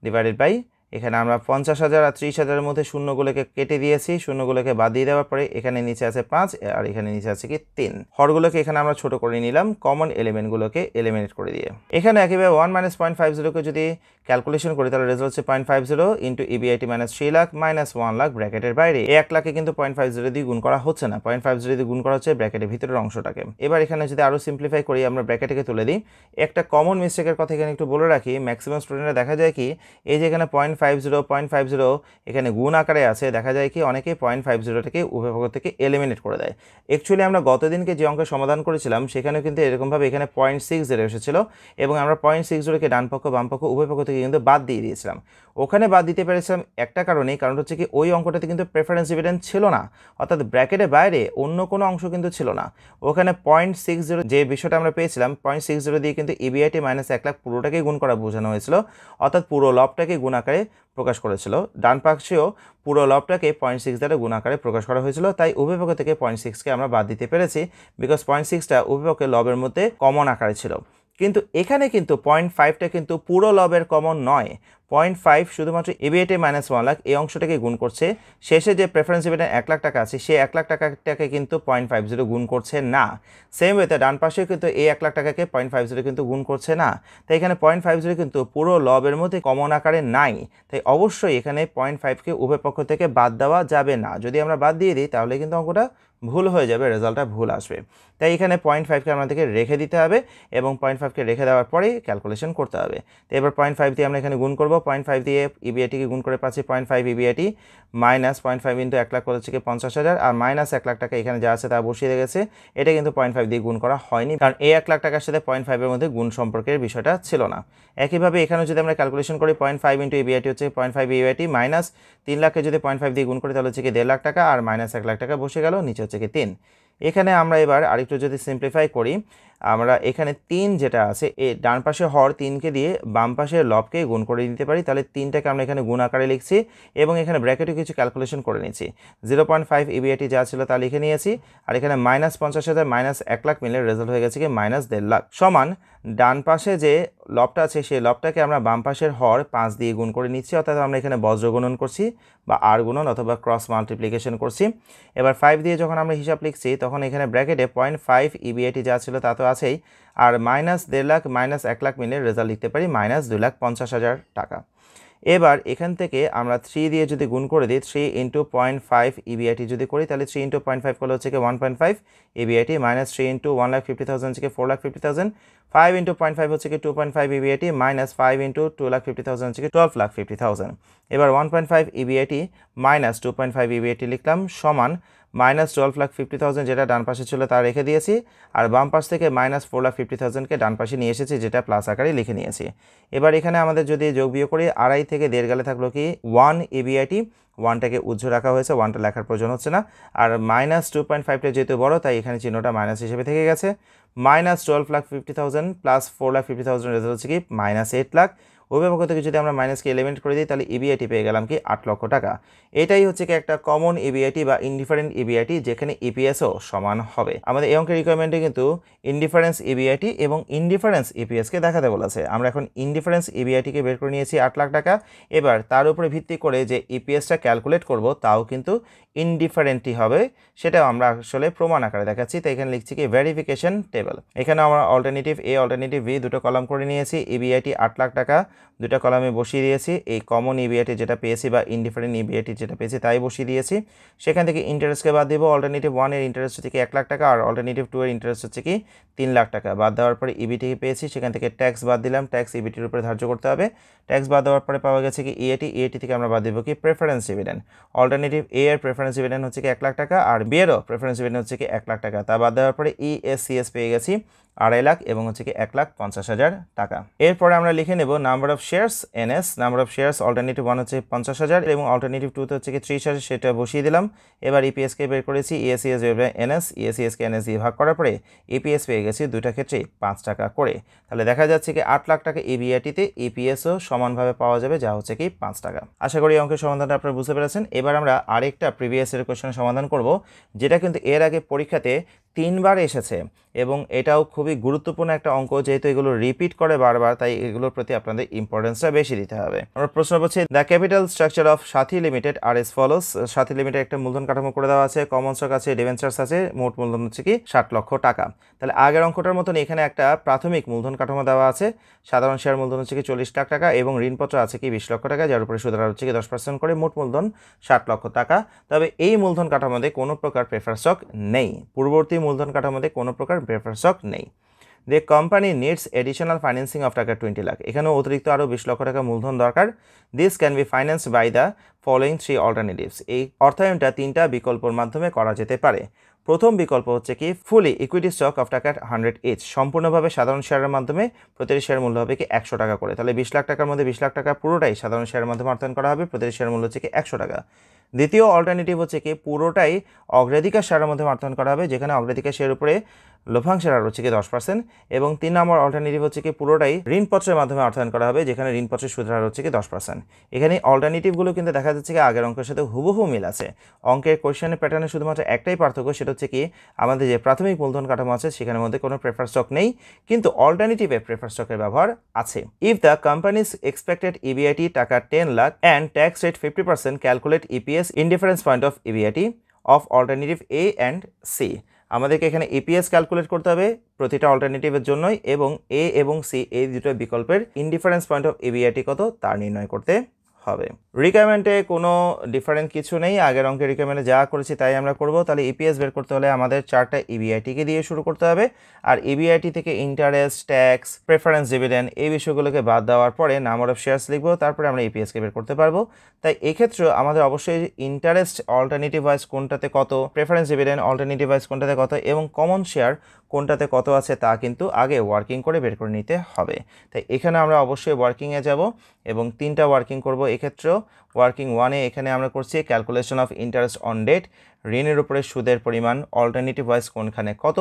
[SPEAKER 1] ডিভাইডেড বাই এখানে আমরা 50,000 আর 30,000-এর মধ্যে শূন্যগুলোকে কেটে দিয়েছি, শূন্যগুলোকে বাদ দিয়ে দেওয়ার পরে এখানে নিচে আছে 5 আর এখানে নিচে আছে কি 3। হরগুলোকে এখানে আমরা ছোট করে নিলাম কমন এলিমেন্টগুলোকে এলিমিনেট করে দিয়ে। এখানে একইভাবে 1 মাইনাস 0.50-কে যদি ক্যালকুলেশন করি তাহলে রেজাল্ট হচ্ছে 0.50 into EBIT minus 3 lakh minus 1 lakh ব্র্যাকেটের বাইরে। 1 লাখে কিন্তু 0.50 দিয়ে গুণ করা হচ্ছে না, 0.50 দিয়ে গুণ করা হচ্ছে ব্র্যাকেটের ভিতরের অংশটাকে। এবার এখানে যদি আরও সিম্পলিফাই করি আমরা ব্র্যাকেটকে তুলে দিই। একটা কমন মিস্টেকের কথা এখানে একটু বলে রাখি, ম্যাক্সিমাম স্টুডেন্টরা দেখা যায় কি এই যে এখানে 0.50 এখানে গুণ আকারে আছে, দেখা যায় কি অনেকে 0.50টাকে উভয় পক্ষ থেকে এলিমিনেট করে দেয়। অ্যাকচুয়ালি আমরা গতদিনকে যে অঙ্কের সমাধান করেছিলাম সেখানে কিন্তু এরকমভাবে এখানে 0.60 এসেছিল এবং আমরা 0.60কে ডান পক্ষ বাম পক্ষ উভয় পক্ষ থেকে কিন্তু বাদ দিয়ে দিয়েছিলাম। ওখানে বাদ দিতে পেরেছিলাম একটা কারণেই, কারণ হচ্ছে কি ওই অঙ্কটাতে কিন্তু প্রেফারেন্স ডিভিডেন্ড ছিল না, অর্থাৎ ব্র্যাকেটের বাইরে অন্য কোনো অংশ কিন্তু ছিল না। ওখানে 0.60 যে বিষয়টা আমরা পেয়েছিলাম 0.60 দিয়ে কিন্তু ইবিআইটি মাইনাস 1 লাখ পুরোটাকে গুণ করা বোঝানো হয়েছিল, অর্থাৎ পুরো লবটাকে গুণ আকারে প্রকাশ করেছিল। ডান পাশেও পুরো লবটাকে 0.6 দ্বারা গুণ আকারে প্রকাশ করা হয়েছিল, তাই উভয় পক্ষ থেকে 0.6কে আমরা বাদ দিতে পেরেছি, বিকজ 0.6টা উভয় পক্ষের লবের মধ্যে কমন আকারে ছিল। কিন্তু এখানে কিন্তু 0.5টা কিন্তু পুরো লবের কমন নয়, 0.5 শুধুমাত্র ইবিআইটি মাইনাস 1 লাখ এই অংশটাকে গুণ করছে, শেষে যে প্রেফারেন্স ডিভিডেন্ড 1 লাখ টাকা আছে সেই 1 লাখ টাকাটাকে কিন্তু 0.50 গুণ করছে না। সেম ওয়েতে ডান পাশেও কিন্তু এই 1 লাখ টাকাকে 0.50 কিন্তু গুণ করছে না। তাই এখানে 0.50 কিন্তু পুরো লবের মধ্যে কমন আকারে নাই, তাই অবশ্যই এখানে 0.5কে উভয় পক্ষ থেকে বাদ দেওয়া যাবে না। যদি আমরা বাদ দিয়ে দিই তাহলে কিন্তু অঙ্কটা ভুল হয়ে যাবে, রেজাল্টটা ভুল আসবে। তাই এখানে 0.5কে আমাদেরকে রেখে দিতে হবে এবং 0.5কে রেখে দেওয়ার পরেই ক্যালকুলেশন করতে হবে। তো এবার 0.5 দিয়ে আমরা এখানে গুণ করব, 0.5 দিয়ে ইবিআইটিকে গুণ করে পাচ্ছি 0.5 ইবিআইটি মাইনাস 0.5 ইন্টু 1 লাখ হচ্ছে কি 50,000 আর মাইনাস 1 লাখ টাকা এখানে যা আছে তা বসিয়ে গেছে। এটা কিন্তু 0.5 দিয়ে গুণ করা হয়নি, কারণ এই 1 লাখ টাকার সাথে 0.5 এর মধ্যে গুণ সম্পর্কের বিষয়টা ছিল না। একইভাবে এখানেও যদি আমরা ক্যালকুলেশন করি 0.5 ইন্টু ইবিআইটি হচ্ছে 0.5 ইবিআইটি মাইনাস 3 লাখকে যদি 0.5 দিয়ে গুণ করি তাহলে হচ্ছে কি 1.5 লাখ টাকা আর মাইনাস 1 লাখ টাকা বসে গেল, নিচে হচ্ছে কি 3। এখানে আমরা এবার আরেকটু যদি সিম্পলিফাই করি, আমরা এখানে 3 যেটা আছে এই ডান পাশে হর 3কে দিয়ে বাম পাশে লবকে গুণ করে দিতে পারি, তাহলে 3টাকে আমরা এখানে গুণ আকারে লিখছি এবং এখানে ব্র্যাকেটে কিছু ক্যালকুলেশন করে নিয়েছি। 0.5 ইবিআইটি যা ছিল তা লিখে নিয়েছি আর এখানে মাইনাস 50,000 মাইনাস 1 লাখ মিলে রেজাল্ট হয়ে গেছে কি মাইনাস 1.5 লাখ সমান ডান পাশে যে লবটা আছে সেই লবটাকে আমরা বাম পাশের হর 5 দিয়ে গুণ করে নিচ্ছি, অর্থাৎ আমরা এখানে বজ্র গুণন করছি বা আর গুণন অথবা ক্রস মাল্টিপ্লিকেশন করছি। এবার 5 দিয়ে যখন আমরা হিসাব লিখছি তখন এখানে ব্র্যাকেটে 0.5 ইবিআইটি যা ছিল তা তো আছেই, আর মাইনাস 1.5 লাখ মাইনাস 1 লাখ মিলে রেজাল্ট লিখতে পারি মাইনাস 2,50,000 টাকা। এবার এখান থেকে আমরা 3 দিয়ে যদি গুণ করে দিই 3 ইন্টু 0.5 ইবিআইটি যদি করি তাহলে 3 ইন্টু 0.5 করলে হচ্ছে কি 1.5 ইবিআইটি মাইনাস 3 ইন্টু 1,50,000 হচ্ছে কি 4,50,000, 5 ইন্টু 0.5 হচ্ছে কি 2.5 ইবিআইটি মাইনাস 5 ইন্টু 2,50,000 হচ্ছে কি 12,50,000। এবার 1.5 ইবিআইটি মাইনাস 2.5 ইবিআইটি লিখলাম সমান মাইনাস 12,50,000 যেটা ডান পাশে ছিল তা রেখে দিয়েছি আর বাম পাশ থেকে মাইনাস 4,50,000কে ডান পাশে নিয়ে এসেছি, যেটা প্লাস আকারে লিখে নিয়েছি। এবার এখানে আমাদের যদি যোগ বিয়োগ করি 2.5 থেকে 1.5 গেলে থাকলো কি 1 ইবিআইটি, 1টাকে উজ্জ্ব রাখা হয়েছে, 1টা লেখার প্রয়োজন হচ্ছে না, আর মাইনাস 2.5টা যেহেতু বড় তাই এখানে চিহ্নটা মাইনাস হিসেবে থেকে গেছে। মাইনাস 12,50,000 প্লাস 4,50,000 রেজাল্ট হচ্ছে কি মাইনাস 8 লাখ। উভয় পক্ষ থেকে যদি আমরা মাইনাসকে এলিমেন্ট করে দিই তাহলে ইবিআইটি পেয়ে গেলাম কি 8 লক্ষ টাকা। এটাই হচ্ছে কি একটা কমন ইবিআইটি বা ইনডিফারেন্ট ইবিআইটি যেখানে ইপিএসও সমান হবে। আমাদের এই অঙ্কের রিকোয়ারমেন্টে কিন্তু ইনডিফারেন্স ইবিআইটি এবং ইনডিফারেন্স ইপিএসকে দেখাতে বলেছে। আমরা এখন ইনডিফারেন্স ইবিআইটিকে বের করে নিয়েছি 8 লাখ টাকা। এবার তার উপরে ভিত্তি করে যে ইপিএসটা ক্যালকুলেট করব তাও কিন্তু ইনডিফারেন্টই হবে, সেটাও আমরা আসলে প্রমাণ আকারে দেখাচ্ছি। তাই এখানে লিখছি কি ভেরিফিকেশন টেবল। এখানে আমরা অল্টারনেটিভ এ অল্টারনেটিভ বি দুটো কলাম করে নিয়েছি। ইবিআইটি 8 লাখ টাকা দুটো কলামে বসিয়ে দিয়েছি, এই কমন ইবিআইটি যেটা পেয়েছি বা ইনডিফারেন্ট ইবিআইটি যেটা পেয়েছি তাই বসিয়ে দিয়েছি। সেখান থেকে ইন্টারেস্টকে বাদ দেবো, অল্টারনেটিভ 1 এর ইন্টারেস্ট হচ্ছে কি 1 লাখ টাকা আর অল্টারনেটিভ 2 এর ইন্টারেস্ট হচ্ছে কি 3 লাখ টাকা। বাদ দেওয়ার পরে ইবিটি পেয়েছি, সেখান থেকে ট্যাক্স বাদ দিলাম, ট্যাক্স ইবিটির উপরে ধার্য করতে হবে। ট্যাক্স বাদ দেওয়ার পরে পাওয়া গেছে কি ইএটি থেকে আমরা বাদ দেবো কি প্রেফারেন্স ডিভিডেন্ড। অল্টারনেটিভ এ এর প্রেফারেন্স ডিভিডেন্ড হচ্ছে কি 1 লাখ টাকা আর বি এরও প্রেফারেন্স ডিভিডেন্ড হচ্ছে কি 1 লাখ টাকা। তা বাদ দেওয়ার পরে ইএসসিএস পেয়ে গেছি 2.5 লাখ এবং হচ্ছে কি 1,50,000 টাকা। এরপরে আমরা লিখে নেব number of shares NS. Number of shares alternative 1 হচ্ছে 50,000 এবং অল্টারনেটিভ 2 তে হচ্ছে কি 30,000, সেটা বসিয়ে দিলাম। এবার ইপিএসকে বের করেছি ইএসসিএস এনএস, ইএসসিএসকে এনএস দিয়ে ভাগ করার পরে ইপিএস পেয়ে গেছি দুইটা ক্ষেত্রে 5 টাকা করে। তাহলে দেখা যাচ্ছে কি 8 লাখ টাকা ইবিআইটিতে ইপিএসও সমানভাবে পাওয়া যাবে, যা হচ্ছে কি 5 টাকা। আশা করি অঙ্কের সমাধানটা আপনারা বুঝতে পেরেছেন। এবার আমরা আরেকটা প্রিভিয়াস এর কোশ্চেনের সমাধান করব, যেটা কিন্তু এর আগে পরীক্ষাতে 3 বার এসেছে এবং এটাও খুবই গুরুত্বপূর্ণ একটা অঙ্ক, যেহেতু এগুলো রিপিট করে বারবার তাই এগুলোর প্রতি আপনাদের ইম্পর্টেন্সটা বেশি দিতে হবে। আমরা প্রশ্ন করছি the capital structure of Sathi limited R S follows. Sathi limited একটা মূলধন কাঠামো করে দেওয়া আছে, কমন স্টক আছে, ডিবেঞ্চার্স আছে, মোট মূলধন হচ্ছে কি 60 লক্ষ টাকা। তাহলে আগের অঙ্কটার মতন এখানে একটা প্রাথমিক মূলধন কাঠামো দেওয়া আছে, সাধারণ শেয়ার মূলধন হচ্ছে কি 40 লাখ টাকা এবং ঋণপত্র আছে কি 20 লক্ষ টাকা, যার উপরে সুদের হার হচ্ছে কি 10% করে, মোট মূলধন 60 লক্ষ টাকা। তবে এই মূলধন কাঠামোতে কোনো প্রকার প্রেফার স্টক নেই, পূর্ববর্তী মূলধন কাঠামোতে কোনো প্রকার প্রেফার স্টক নেই। The company needs additional financing of টাকা 20 লাখ। এখানেও অতিরিক্ত আরও 20 লক্ষ টাকা মূলধন দরকার। This can be financed by the following 3 alternatives. এই অর্থায়নটা 3টা বিকল্পের মাধ্যমে করা যেতে পারে। প্রথম বিকল্প হচ্ছে কি ফুলি ইকুইটি স্টক অফ টাকা 100 ইচ, সম্পূর্ণভাবে সাধারণ শেয়ারের মাধ্যমে প্রতিটি শেয়ার মূল্য হবে কি 100 টাকা করে। তাহলে 20 লাখ টাকার মধ্যে 20 লাখ টাকা পুরোটাই সাধারণ শেয়ারের মাধ্যমে অর্থায়ন করা হবে, প্রতিটি শেয়ার মূল্য হচ্ছে কি 100 টাকা। দ্বিতীয় অল্টারনেটিভ হচ্ছে কি পুরোটাই অগ্রাধিকার শেয়ারের মধ্যে অর্থায়ন করা হবে, যেখানে অগ্রাধিকার শেয়ারের উপরে লভ্যাংশের হার হচ্ছে কি 10%। এবং 3 নম্বর অল্টারনেটিভ হচ্ছে কি পুরোটাই ঋণপত্রের মাধ্যমে অর্থায়ন করা হবে, যেখানে ঋণপত্রের সুদের হার হচ্ছে কি 10%। এখানে অল্টারনেটিভগুলো কিন্তু দেখা যাচ্ছে কি আগের অঙ্কের সাথে হুবহু মিল আছে। অঙ্কের কোয়েশ্চেনের প্যাটার্নে শুধুমাত্র একটাই পার্থক্য, সেটা হচ্ছে কি আমাদের যে প্রাথমিক মূলধন কাঠামো আছে সেখানের মধ্যে কোনো প্রেফার স্টক নেই, কিন্তু অল্টারনেটিভে প্রেফার স্টকের ব্যবহার আছে। If the company's expected EBIT টাকা 10 lakh and tax rate 50%, calculate EPS in difference point of EBIT of alternative A and C. আমাদেরকে এখানে ইপিএস ক্যালকুলেট করতে হবে প্রতিটা অল্টারনেটিভের জন্যই, এবং এ এবং সি এই দুটো বিকল্পের ইনডিফারেন্স পয়েন্ট অফ ইবিআইটি কত তা নির্ণয় করতে হবে। রিকোয়ারমেন্টে কোনো ডিফারেন্ট কিছু নেই, আগের অঙ্কের রিকোয়ারমেন্টে যা করেছি তাই আমরা করব। তাহলে ইপিএস বের করতে হলে আমাদের 4টা ইবিআইটিকে দিয়ে শুরু করতে হবে, আর ইবিআইটি থেকে ইন্টারেস্ট, ট্যাক্স, প্রেফারেন্স ডিভিডেন্ড এই বিষয়গুলোকে বাদ দেওয়ার পরে নাম্বার অফ শেয়ার্স লিখবো, তারপরে আমরা ইপিএসকে বের করতে পারবো। তাই এক্ষেত্রে আমাদের অবশ্যই ইন্টারেস্ট অল্টারনেটিভ ওয়াইজ কোনটাতে কত, প্রেফারেন্স ডিভিডেন্ড অল্টারনেটিভ ওয়াইজ কোনটাতে কত, এবং কমন শেয়ার কোনটাতে কত আছে তা কিন্তু আগে ওয়ার্কিং করে বের করে নিতে হবে। তাই এখানে আমরা অবশ্যই ওয়ার্কিংয়ে যাব এবং 3টা ওয়ার্কিং করব। এক্ষেত্রেও ওয়ার্কিং 1-এ এখানে আমরা করছি calculation of interest on debt, ঋণের উপরে সুদের পরিমাণ অল্টারনেটিভ ওয়াইজ কোনখানে কত।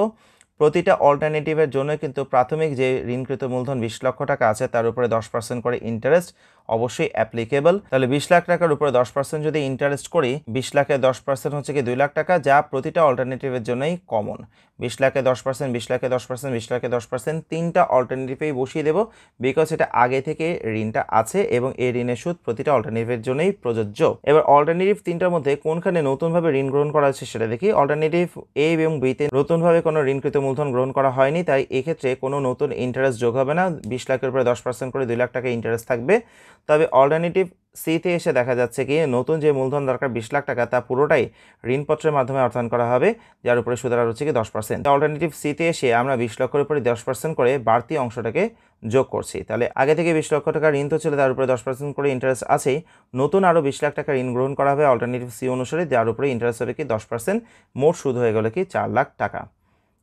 [SPEAKER 1] প্রতিটা অল্টারনেটিভের জন্য কিন্তু প্রাথমিক যে ঋণকৃত মূলধন 20 লক্ষ টাকা আছে তার উপরে 10% করে ইন্টারেস্ট অবশ্যই অ্যাপ্লিকেবল। তাহলে 20 লাখ টাকার উপরে 10% যদি ইন্টারেস্ট করি, 20 লাখে 10% হচ্ছে কি 2 লাখ টাকা, যা প্রতিটা অল্টারনেটিভের জন্যই কমন। 20 লাখে 10%, 20 লাখে 10%, 20 লাখে 10%, 3টা অল্টারনেটিভেই বসিয়ে দেবো, বিকজ এটা আগে থেকে ঋণটা আছে এবং এই ঋণের সুদ প্রতিটা অল্টারনেটিভের জন্যই প্রযোজ্য। এবার অল্টারনেটিভ 3টার মধ্যে কোনখানে নতুনভাবে ঋণ গ্রহণ করা হচ্ছে সেটা দেখি। অল্টারনেটিভ এ এবং বিতে নতুনভাবে কোনো ঋণকৃত মূলধন গ্রহণ করা হয়নি, তাই এক্ষেত্রে কোনো নতুন ইন্টারেস্ট যোগ হবে না। 20 লাখের উপরে 10% করে 2 লাখ টাকা ইন্টারেস্ট থাকবে। তবে অল্টারনেটিভ সিতে এসে দেখা যাচ্ছে কি নতুন যে মূলধন দরকার 20 লাখ টাকা তা পুরোটাই ঋণপত্রের মাধ্যমে অর্থায়ন করা হবে, যার উপরে সুদের হার হচ্ছে কি 10%। অল্টারনেটিভ সিতে এসে আমরা 20 লক্ষের উপরে 10% করে বাড়তি অংশটাকে যোগ করছি। তাহলে আগে থেকে 20 লক্ষ টাকা ঋণ তো ছিল, তার উপরে 10% করে ইন্টারেস্ট আছেই, নতুন আরও 20 লাখ টাকা ঋণ গ্রহণ করা হবে অল্টারনেটিভ সি অনুসারে, যার উপরে ইন্টারেস্ট হবে কি 10%, মোট সুদ হয়ে গেল কি 4 লাখ টাকা।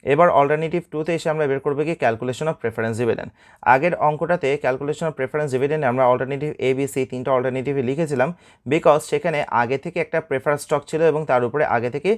[SPEAKER 1] এবার অল্টারনেটিভ 2-তে এসে আমরা বের করবো কি ক্যালকুলেশন অফ প্রেফারেন্স ডিভিডেন্ড। আগের অঙ্কটাতে ক্যালকুলেশন অফ প্রেফারেন্স ডিভিডেন্ড আমরা অল্টারনেটিভ এ বি সি 3টা অল্টারনেটিভে লিখেছিলাম, বিকজ সেখানে আগে থেকে একটা প্রেফার স্টক ছিল এবং তার উপরে আগে থেকে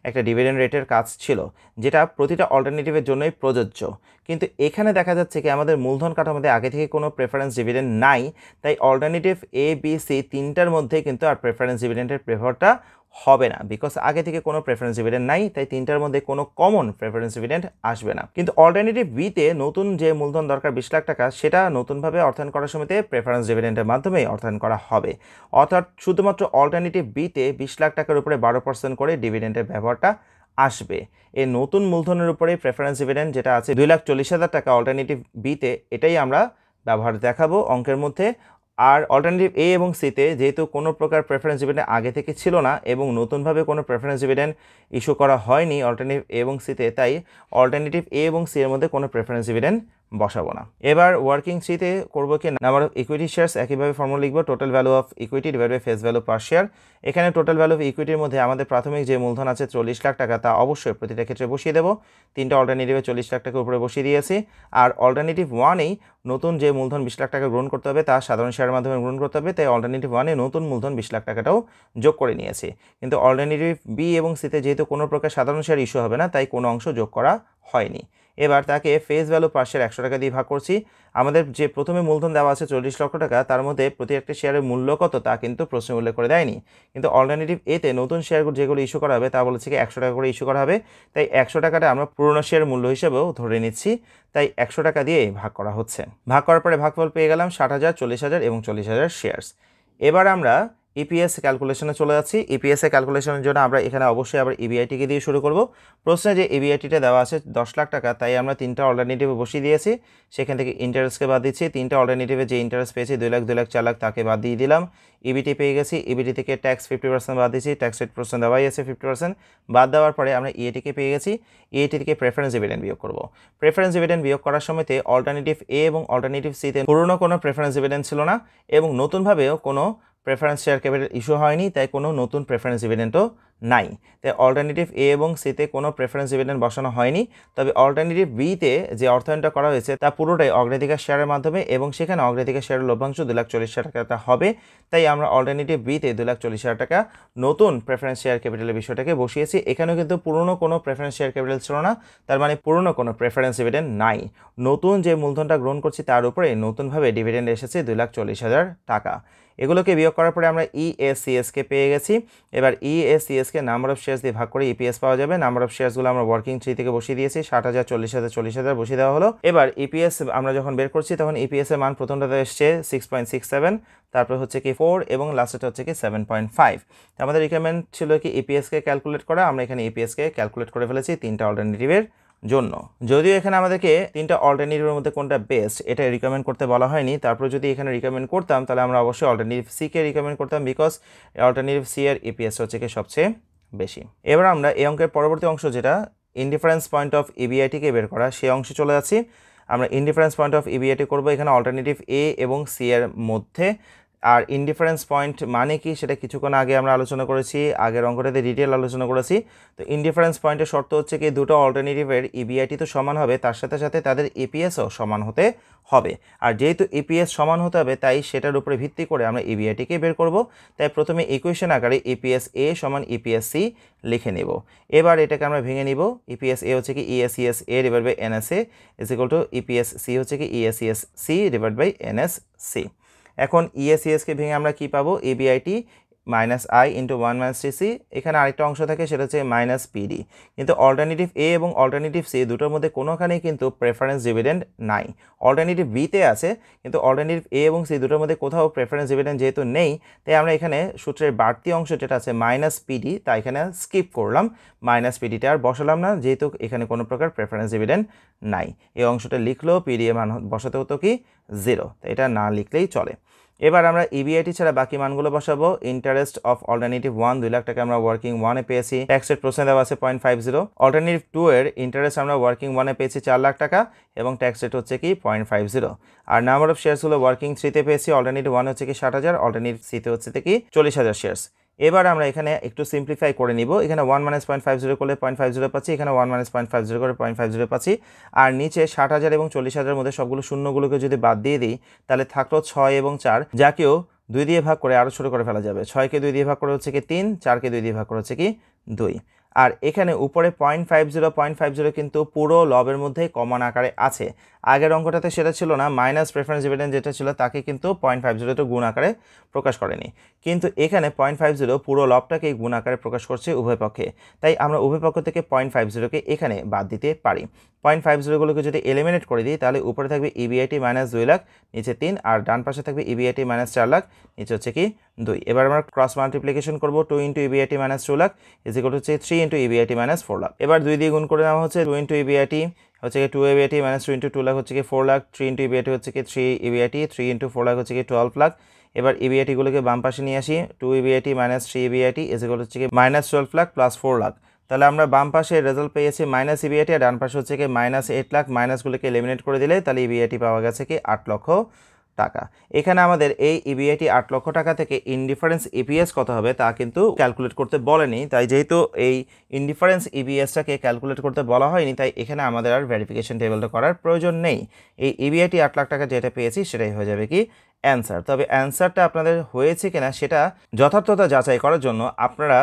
[SPEAKER 1] একটা ডিভিডেন্ড রেটের কাজ ছিল, যেটা প্রতিটা অল্টারনেটিভের জন্যই প্রযোজ্য। কিন্তু এখানে দেখা যাচ্ছে কি আমাদের মূলধন কাঠামোতে আগে থেকে কোনো প্রেফারেন্স ডিভিডেন্ড নাই, তাই অল্টারনেটিভ এ বি সি 3টার মধ্যে কিন্তু আর প্রেফারেন্স ডিভিডেন্ডের প্রেফারটা হবে না, বিকজ আগে থেকে কোনো প্রেফারেন্স ডিভিডেন্ড নাই, তাই 3টার মধ্যে কোনো কমন প্রেফারেন্স ডিভিডেন্ড আসবে না। কিন্তু অল্টারনেটিভ বিতে নতুন যে মূলধন দরকার 20 লাখ টাকা, সেটা নতুনভাবে অর্থায়ন করার সময়তে প্রেফারেন্স ডিভিডেন্ডের মাধ্যমে অর্থায়ন করা হবে। অর্থাৎ শুধুমাত্র অল্টারনেটিভ বিতে 20 লাখ টাকার উপরে 12% করে ডিভিডেন্ডের ব্যবহারটা আসবে। এই নতুন মূলধনের উপরে প্রেফারেন্স ডিভিডেন্ড যেটা আছে 2,40,000 টাকা অল্টারনেটিভ বিতে, এটাই আমরা ব্যবহার দেখাবো অঙ্কের মধ্যে। আর অল্টারনেটিভ এ এবং সিতে যেহেতু কোনো প্রকার প্রেফারেন্স ডিভিডেন্ড আগে থেকে ছিল না এবং নতুনভাবে কোনো প্রেফারেন্স ডিভিডেন্ড ইস্যু করা হয়নি অল্টারনেটিভ এ এবং সিতে, তাই অল্টারনেটিভ এ এবং সি এর মধ্যে কোনো প্রেফারেন্স ডিভিডেন্ড বসাবো না। এবার ওয়ার্কিং সিতে করবো কি নাম্বার অফ ইকুইটি শেয়ার্স, একইভাবে ফর্মুলা লিখবো total value of equity divide by face value per share. এখানে টোটাল ভ্যালু অফ ইকুইটির মধ্যে আমাদের প্রাথমিক যে মূলধন আছে 40 লাখ টাকা, তা অবশ্যই প্রতিটা ক্ষেত্রে বসিয়ে দেবো। 3টা অল্টারনেটিভে 40 লাখ টাকার উপরে বসিয়ে দিয়েছি। আর অল্টারনেটিভ 1-এই নতুন যে মূলধন 20 লাখ টাকা গ্রহণ করতে হবে তা সাধারণ শেয়ারের মাধ্যমে গ্রহণ করতে হবে, তাই অল্টারনেটিভ 1-এ নতুন মূলধন 20 লাখ টাকাটাও যোগ করে নিয়েছি। কিন্তু অল্টারনেটিভ বি এবং সিতে যেহেতু কোনো প্রকার সাধারণ শেয়ার ইস্যু হবে না, তাই কোনো অংশ যোগ করা হয়নি। এবার তাকে ফেস ভ্যালু পার শেয়ার 100 টাকা দিয়ে ভাগ করছি। আমাদের যে প্রথমে মূলধন দেওয়া আছে 40 লক্ষ টাকা, তার মধ্যে প্রতি একটা শেয়ারের মূল্য কত তা কিন্তু প্রশ্নে উল্লেখ করে দেয়নি। কিন্তু অল্টারনেটিভ এতে নতুন শেয়ারগুলো যেগুলো ইস্যু করা হবে তা বলেছে কি 100 টাকা করে ইস্যু করা হবে, তাই 100 টাকাটা আমরা পুরনো শেয়ারের মূল্য হিসেবেও ধরে নিচ্ছি, তাই 100 টাকা দিয়ে ভাগ করা হচ্ছে। ভাগ করার পরে ভাগফল পেয়ে গেলাম 60,000, 40,000 এবং 40,000 শেয়ার্স। এবার আমরা ইপিএস ক্যালকুলেশনে চলে যাচ্ছি। ইপিএস ক্যালকুলেশনের জন্য আমরা এখানে অবশ্যই আবার ইবিআইটিকে দিয়ে শুরু করব। প্রশ্নে যে ইবিআইটিটা দেওয়া আছে 10 লাখ টাকা, তাই আমরা 3টা অল্টারনেটিভে বসিয়ে দিয়েছি। সেখান থেকে ইন্টারেস্টকে বাদ দিচ্ছি। 3টা অল্টারনেটিভে যে ইন্টারেস্ট পেয়েছি 2 লাখ, 2 লাখ, 4 লাখ তাকে বাদ দিয়ে দিলাম। ইবিটি পেয়ে গেছি। ইবিটি থেকে ট্যাক্স 50% বাদ দিচ্ছি। ট্যাক্স রেট % দেওয়াই আছে 50%। বাদ দেওয়ার পরে আমরা ইএটিকে পেয়ে গেছি। ইএটি থেকে প্রেফারেন্স ডিভিডেন্ড বিয়োগ করব। প্রেফারেন্স ডিভিডেন্ড বিয়োগ করার সময়তে অল্টারনেটিভ এ এবং অল্টারনেটিভ সিতে পুরনো কোনো প্রেফারেন্স ডিভিডেন্ড ছিল না এবং নতুনভাবেও কোনো প্রেফারেন্স শেয়ার ক্যাপিটাল ইস্যু হয়নি, তাই কোনো নতুন প্রেফারেন্স ডিভিডেন্ডও নাই। তাই অল্টারনেটিভ এ এবং সিতে কোনো প্রেফারেন্স ডিভিডেন্ড বসানো হয়নি, তবে অল্টারনেটিভ বিতে যে অর্থায়নটা করা হয়েছে তা পুরোটাই অগ্রাধিকার শেয়ারের মাধ্যমে এবং সেখানে অগ্রাধিকার শেয়ারের লভ্যাংশ 2,40,000 টাকা হবে। তাই আমরা অল্টারনেটিভ বিতে 2,40,000 টাকা নতুন প্রেফারেন্স শেয়ার ক্যাপিটালের বিষয়টাকে বসিয়েছি। এখানেও কিন্তু পুরনো কোনো প্রেফারেন্স শেয়ার ক্যাপিটাল ছিল না, তার মানে পুরনো কোনো প্রেফারেন্স ডিভিডেন্ড নাই। নতুন যে মূলধনটা গ্রহণ করছি তার উপরে নতুনভাবে ডিভিডেন্ড এসেছে 2,40,000 টাকা। এগুলোকে বিয়োগ করার পরে আমরা ইএসিএসকে পেয়ে গেছি। এবার ইএসিএসকে নাম্বার অফ শেয়ার্স দিয়ে ভাগ করে ইপিএস পাওয়া যাবে। নাম্বার অফ শেয়ার্সগুলো আমরা ওয়ার্কিং থ্রি থেকে বসিয়ে দিয়েছি, 60,000, 40,000, 40,000 বসিয়ে দেওয়া হলো। এবার ইপিএস আমরা যখন বের করছি তখন ইপিএস এর মান প্রথমটাতে এসছে 6.67, তারপর হচ্ছে কি 4 এবং লাস্টেটা হচ্ছে কি 7.5। আমাদের রিকোয়ারমেন্ট ছিল কি ইপিএসকে ক্যালকুলেট করা, আমরা এখানে ইপিএসকে ক্যালকুলেট করে ফেলেছি তিনটা অল্টারনেটিভের জন্য। যদিও এখানে আমাদেরকে তিনটা অল্টারনেটিভের মধ্যে কোনটা বেস্ট এটা রিকমেন্ড করতে বলা হয়নি, তারপর যদি এখানে রিকমেন্ড করতাম তাহলে আমরা অবশ্যই অল্টারনেটিভ সি কে রিকমেন্ড করতাম, বিকজ অল্টারনেটিভ সি এর ইপিএস হচ্ছে কি সবচেয়ে বেশি। এবার আমরা এই অঙ্কের পরবর্তী অংশ যেটা ইনডিফারেন্স পয়েন্ট অফ ইবিআইটিকে বের করা, সেই অংশে চলে যাচ্ছি। আমরা ইনডিফারেন্স পয়েন্ট অফ ইবিআইটি করবো এখানে অল্টারনেটিভ এ এবং সি এর মধ্যে। আর ইনডিফারেন্স পয়েন্ট মানে কি সেটা কিছুক্ষণ আগে আমরা আলোচনা করেছি, আগের অঙ্কটাতে ডিটেল আলোচনা করেছি। তো ইনডিফারেন্স পয়েন্টের শর্ত হচ্ছে কি দুটো অল্টারনেটিভের ইবিআইটি তো সমান হবে, তার সাথে সাথে তাদের ইপিএসও সমান হতে হবে। আর যেহেতু ইপিএস সমান হতে হবে তাই সেটার উপরে ভিত্তি করে আমরা ইবিআইটিকে বের করব। তাই প্রথমে ইকুয়েশন আকারে ইপিএস এ সমান ইপিএস সি লিখে নেব। এবার এটাকে আমরা ভেঙে নিব। ইপিএস এ হচ্ছে কি EACS A divide by NS A is equal to EPS C হচ্ছে কি EACS C divide by NS C. এখন ইএসইএসকে ভেঙে আমরা কি পাবো, EBIT minus I into 1 minus TC. এখানে আরেকটা অংশ থাকে সেটা হচ্ছে মাইনাস পিডি। কিন্তু অল্টারনেটিভ এ এবং অল্টারনেটিভ সি দুটোর মধ্যে কোনোখানেই কিন্তু প্রেফারেন্স ডিভিডেন্ড নাই। অল্টারনেটিভ বিতে আছে, কিন্তু অল্টারনেটিভ এ এবং সি দুটোর মধ্যে কোথাও প্রেফারেন্স ডিভিডেন্ড যেহেতু নেই, তাই আমরা এখানে সূত্রের বাড়তি অংশ যেটা আছে মাইনাস পিডি তা এখানে স্কিপ করলাম, মাইনাস পিডিটা আর বসালাম না, যেহেতু এখানে কোনো প্রকার প্রেফারেন্স ডিভিডেন্ড নাই। এই অংশটা লিখলেও পিডি এর মান বসাতে হতো কি 0, তো এটা না লিখলেই চলে। এবার আমরা ইবিআইটি ছাড়া বাকি মানগুলো বসাবো। ইন্টারেস্ট অফ অল্টারনেটিভ 1 2 লাখ টাকা আমরা ওয়ার্কিং 1 এ পেয়েছি, ট্যাক্স রেট প্রশ্নে দেওয়া আছে 0.50। অল্টারনেটিভ 2 এর ইন্টারেস্ট আমরা ওয়ার্কিং 1 এ পেয়েছি 4 লাখ টাকা এবং ট্যাক্স রেট হচ্ছে কি 0.50। আর নাম্বার অফ শেয়ারসগুলো ওয়ার্কিং 3 তে পেয়েছি, অল্টারনেটিভ 1 হচ্ছে কি 60,000, অল্টারনেটিভ সি তে হচ্ছে কি 40,000 শেয়ারস। এবার আমরা এখানে একটু সিম্পলিফাই করে নিব। এখানে 1 মাইনাস 0.50 করলে 0.50 পাচ্ছি, এখানে 1 মাইনাস 0.50 করে 0.50 পাচ্ছি। আর নিচে 60,000 এবং 40,000 মধ্যে সবগুলো শূন্যগুলোকে যদি বাদ দিয়ে দিই তাহলে থাকলো 6 এবং 4, যাকেও 2 দিয়ে ভাগ করে আরও ছোটো করে ফেলা যাবে। 6কে 2 দিয়ে ভাগ করে হচ্ছে কি 3, 4কে 2 দিয়ে ভাগ করে হচ্ছে কি 2। আর এখানে উপরে 0.50 কিন্তু পুরো লবের মধ্যেই কমন আকারে আছে। আগের অঙ্কটাতে সেটা ছিল না, মাইনাস প্রেফারেন্স ডিভিডেন্ড যেটা ছিল তাকে কিন্তু 0.50 গুণ আকারে প্রকাশ করেনি, কিন্তু এখানে 0.50 পুরো লবটাকে গুণ আকারে প্রকাশ করছে উভয় পক্ষে। তাই আমরা উভয় পক্ষ থেকে 0.50কে এখানে বাদ দিতে পারি। 0.50গুলোকে যদি এলিমিনেট করে দিই তাহলে উপরে থাকবে ইবিআইটি মাইনাস 2 লাখ, নিচে 3, আর ডান পাশে থাকবে ইবিআইটি মাইনাস 4 লাখ, নিচে হচ্ছে কি 2। এবার আমরা ক্রস মাল্টিপ্লিকেশন করবো, 2 into EBIT minus 2 lakh is equal হচ্ছে 3 ইন্টু ইবিআইটি মাইনাস 4 লাখ। এবার 2 দিয়ে গুণ করে নেওয়া হচ্ছে, 2 ইন্টু ইবিআইটি হচ্ছে কি 2 ইবিআইটি মাইনাস 2 ইন্টু 2 লাখ হচ্ছে কি 4 লাখ, 3 ইন্টু ইবিআইটি হচ্ছে কি 3 ইবিআইটি, 3 ইন্টু 4 লাখ হচ্ছে কি 12 লাখ। এবার ইবিআইটিগুলোকে বাম পাশে নিয়ে আসি, 2 EBIT minus 3 EBIT is equal হচ্ছে কি মাইনাস 12 লাখ প্লাস 4 লাখ। তাহলে আমরা বাম পাশে রেজাল্ট পেয়েছি মাইনাস ইবিআইটি, আর ডান পাশে হচ্ছে কি মাইনাস 8 লাখ। মাইনাসগুলোকে এলিমিনেট করে দিলে তাহলে ইবিআইটি পাওয়া গেছে কি 8 লক্ষ টাকা। এখানে আমাদের এই ইবিআইটি 8 লক্ষ টাকা থেকে ইনডিফারেন্স ইপিএস কত হবে তা কিন্তু ক্যালকুলেট করতে বলেনি, তাই যেহেতু এই ইনডিফারেন্স ইপিএসটাকে ক্যালকুলেট করতে বলা হয়নি তাই এখানে আমাদের আর ভেরিফিকেশন টেবিলটা করার প্রয়োজন নেই। এই ইবিআইটি 8 লাখ টাকা যেটা পেয়েছি সেটাই হয়ে যাবে কি অ্যান্সার। তবে অ্যান্সারটা আপনাদের হয়েছে কিনা সেটা যথার্থতা যাচাই করার জন্য আপনারা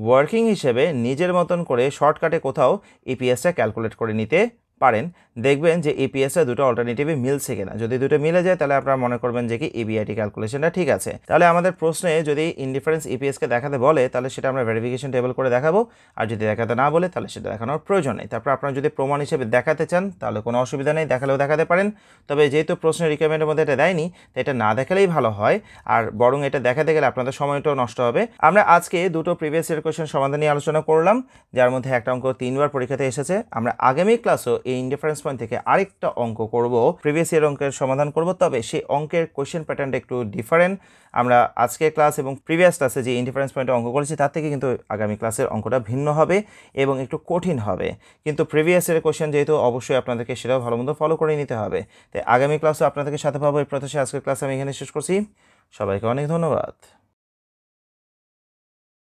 [SPEAKER 1] ওয়ার্কিং হিসেবে নিজের মতন করে শর্টকাটে কোথাও ইপিএসটা ক্যালকুলেট করে নিতে পারেন। দেখবেন যে ইপিএসটা দুটো অল্টারনেটিভে মিলছে কিনা। যদি দুটো মিলে যায় তাহলে আপনারা মনে করবেন যে কি ইবিআইটি ক্যালকুলেশনটা ঠিক আছে। তাহলে আমাদের প্রশ্নে যদি ইনডিফারেন্স ইপিএসকে দেখাতে বলে তাহলে সেটা আমরা ভেরিফিকেশন টেবিল করে দেখাবো, আর যদি দেখাতে না বলে তাহলে সেটা দেখানোর প্রয়োজন নেই। তারপর আপনারা যদি প্রমাণ হিসেবে দেখাতে চান তাহলে কোনো অসুবিধা নেই, দেখালেও দেখাতে পারেন। তবে যেহেতু প্রশ্নের রিকোয়ারমেন্টের মধ্যে এটা দেয়নি তো এটা না দেখালেই ভালো হয়, আর বরং এটা দেখাতে গেলে আপনাদের সময়টাও নষ্ট হবে। আমরা আজকে দুটো প্রিভিয়াস ইয়ার কোয়েশ্চেন সমাধান নিয়ে আলোচনা করলাম, যার মধ্যে একটা অঙ্ক 3বার পরীক্ষাতে এসেছে। আমরা আগামী ক্লাসও এই ইনডিফারেন্স পয়েন্ট থেকে আরেকটা অঙ্ক করব, প্রিভিয়াস ইয়ার অঙ্কের সমাধান করব, তবে সেই অঙ্কের কোয়েশ্চেন প্যাটার্নটা একটু ডিফারেন্ট। আমরা আজকের ক্লাস এবং প্রিভিয়াস ক্লাসে যে ইনডিফারেন্স পয়েন্টে অঙ্ক করেছি তার থেকে কিন্তু আগামী ক্লাসের অঙ্কটা ভিন্ন হবে এবং একটু কঠিন হবে। কিন্তু প্রিভিয়াস ইয়ারের কোয়েশ্চেন যেহেতু অবশ্যই আপনাদেরকে সেটাও ভালো মন্দ ফলো করে নিতে হবে। তাই আগামী ক্লাসও আপনাদেরকে সাথে পাবো। এই প্রত্যাশায় আজকের ক্লাস আমি এখানে শেষ করছি। সবাইকে অনেক ধন্যবাদ।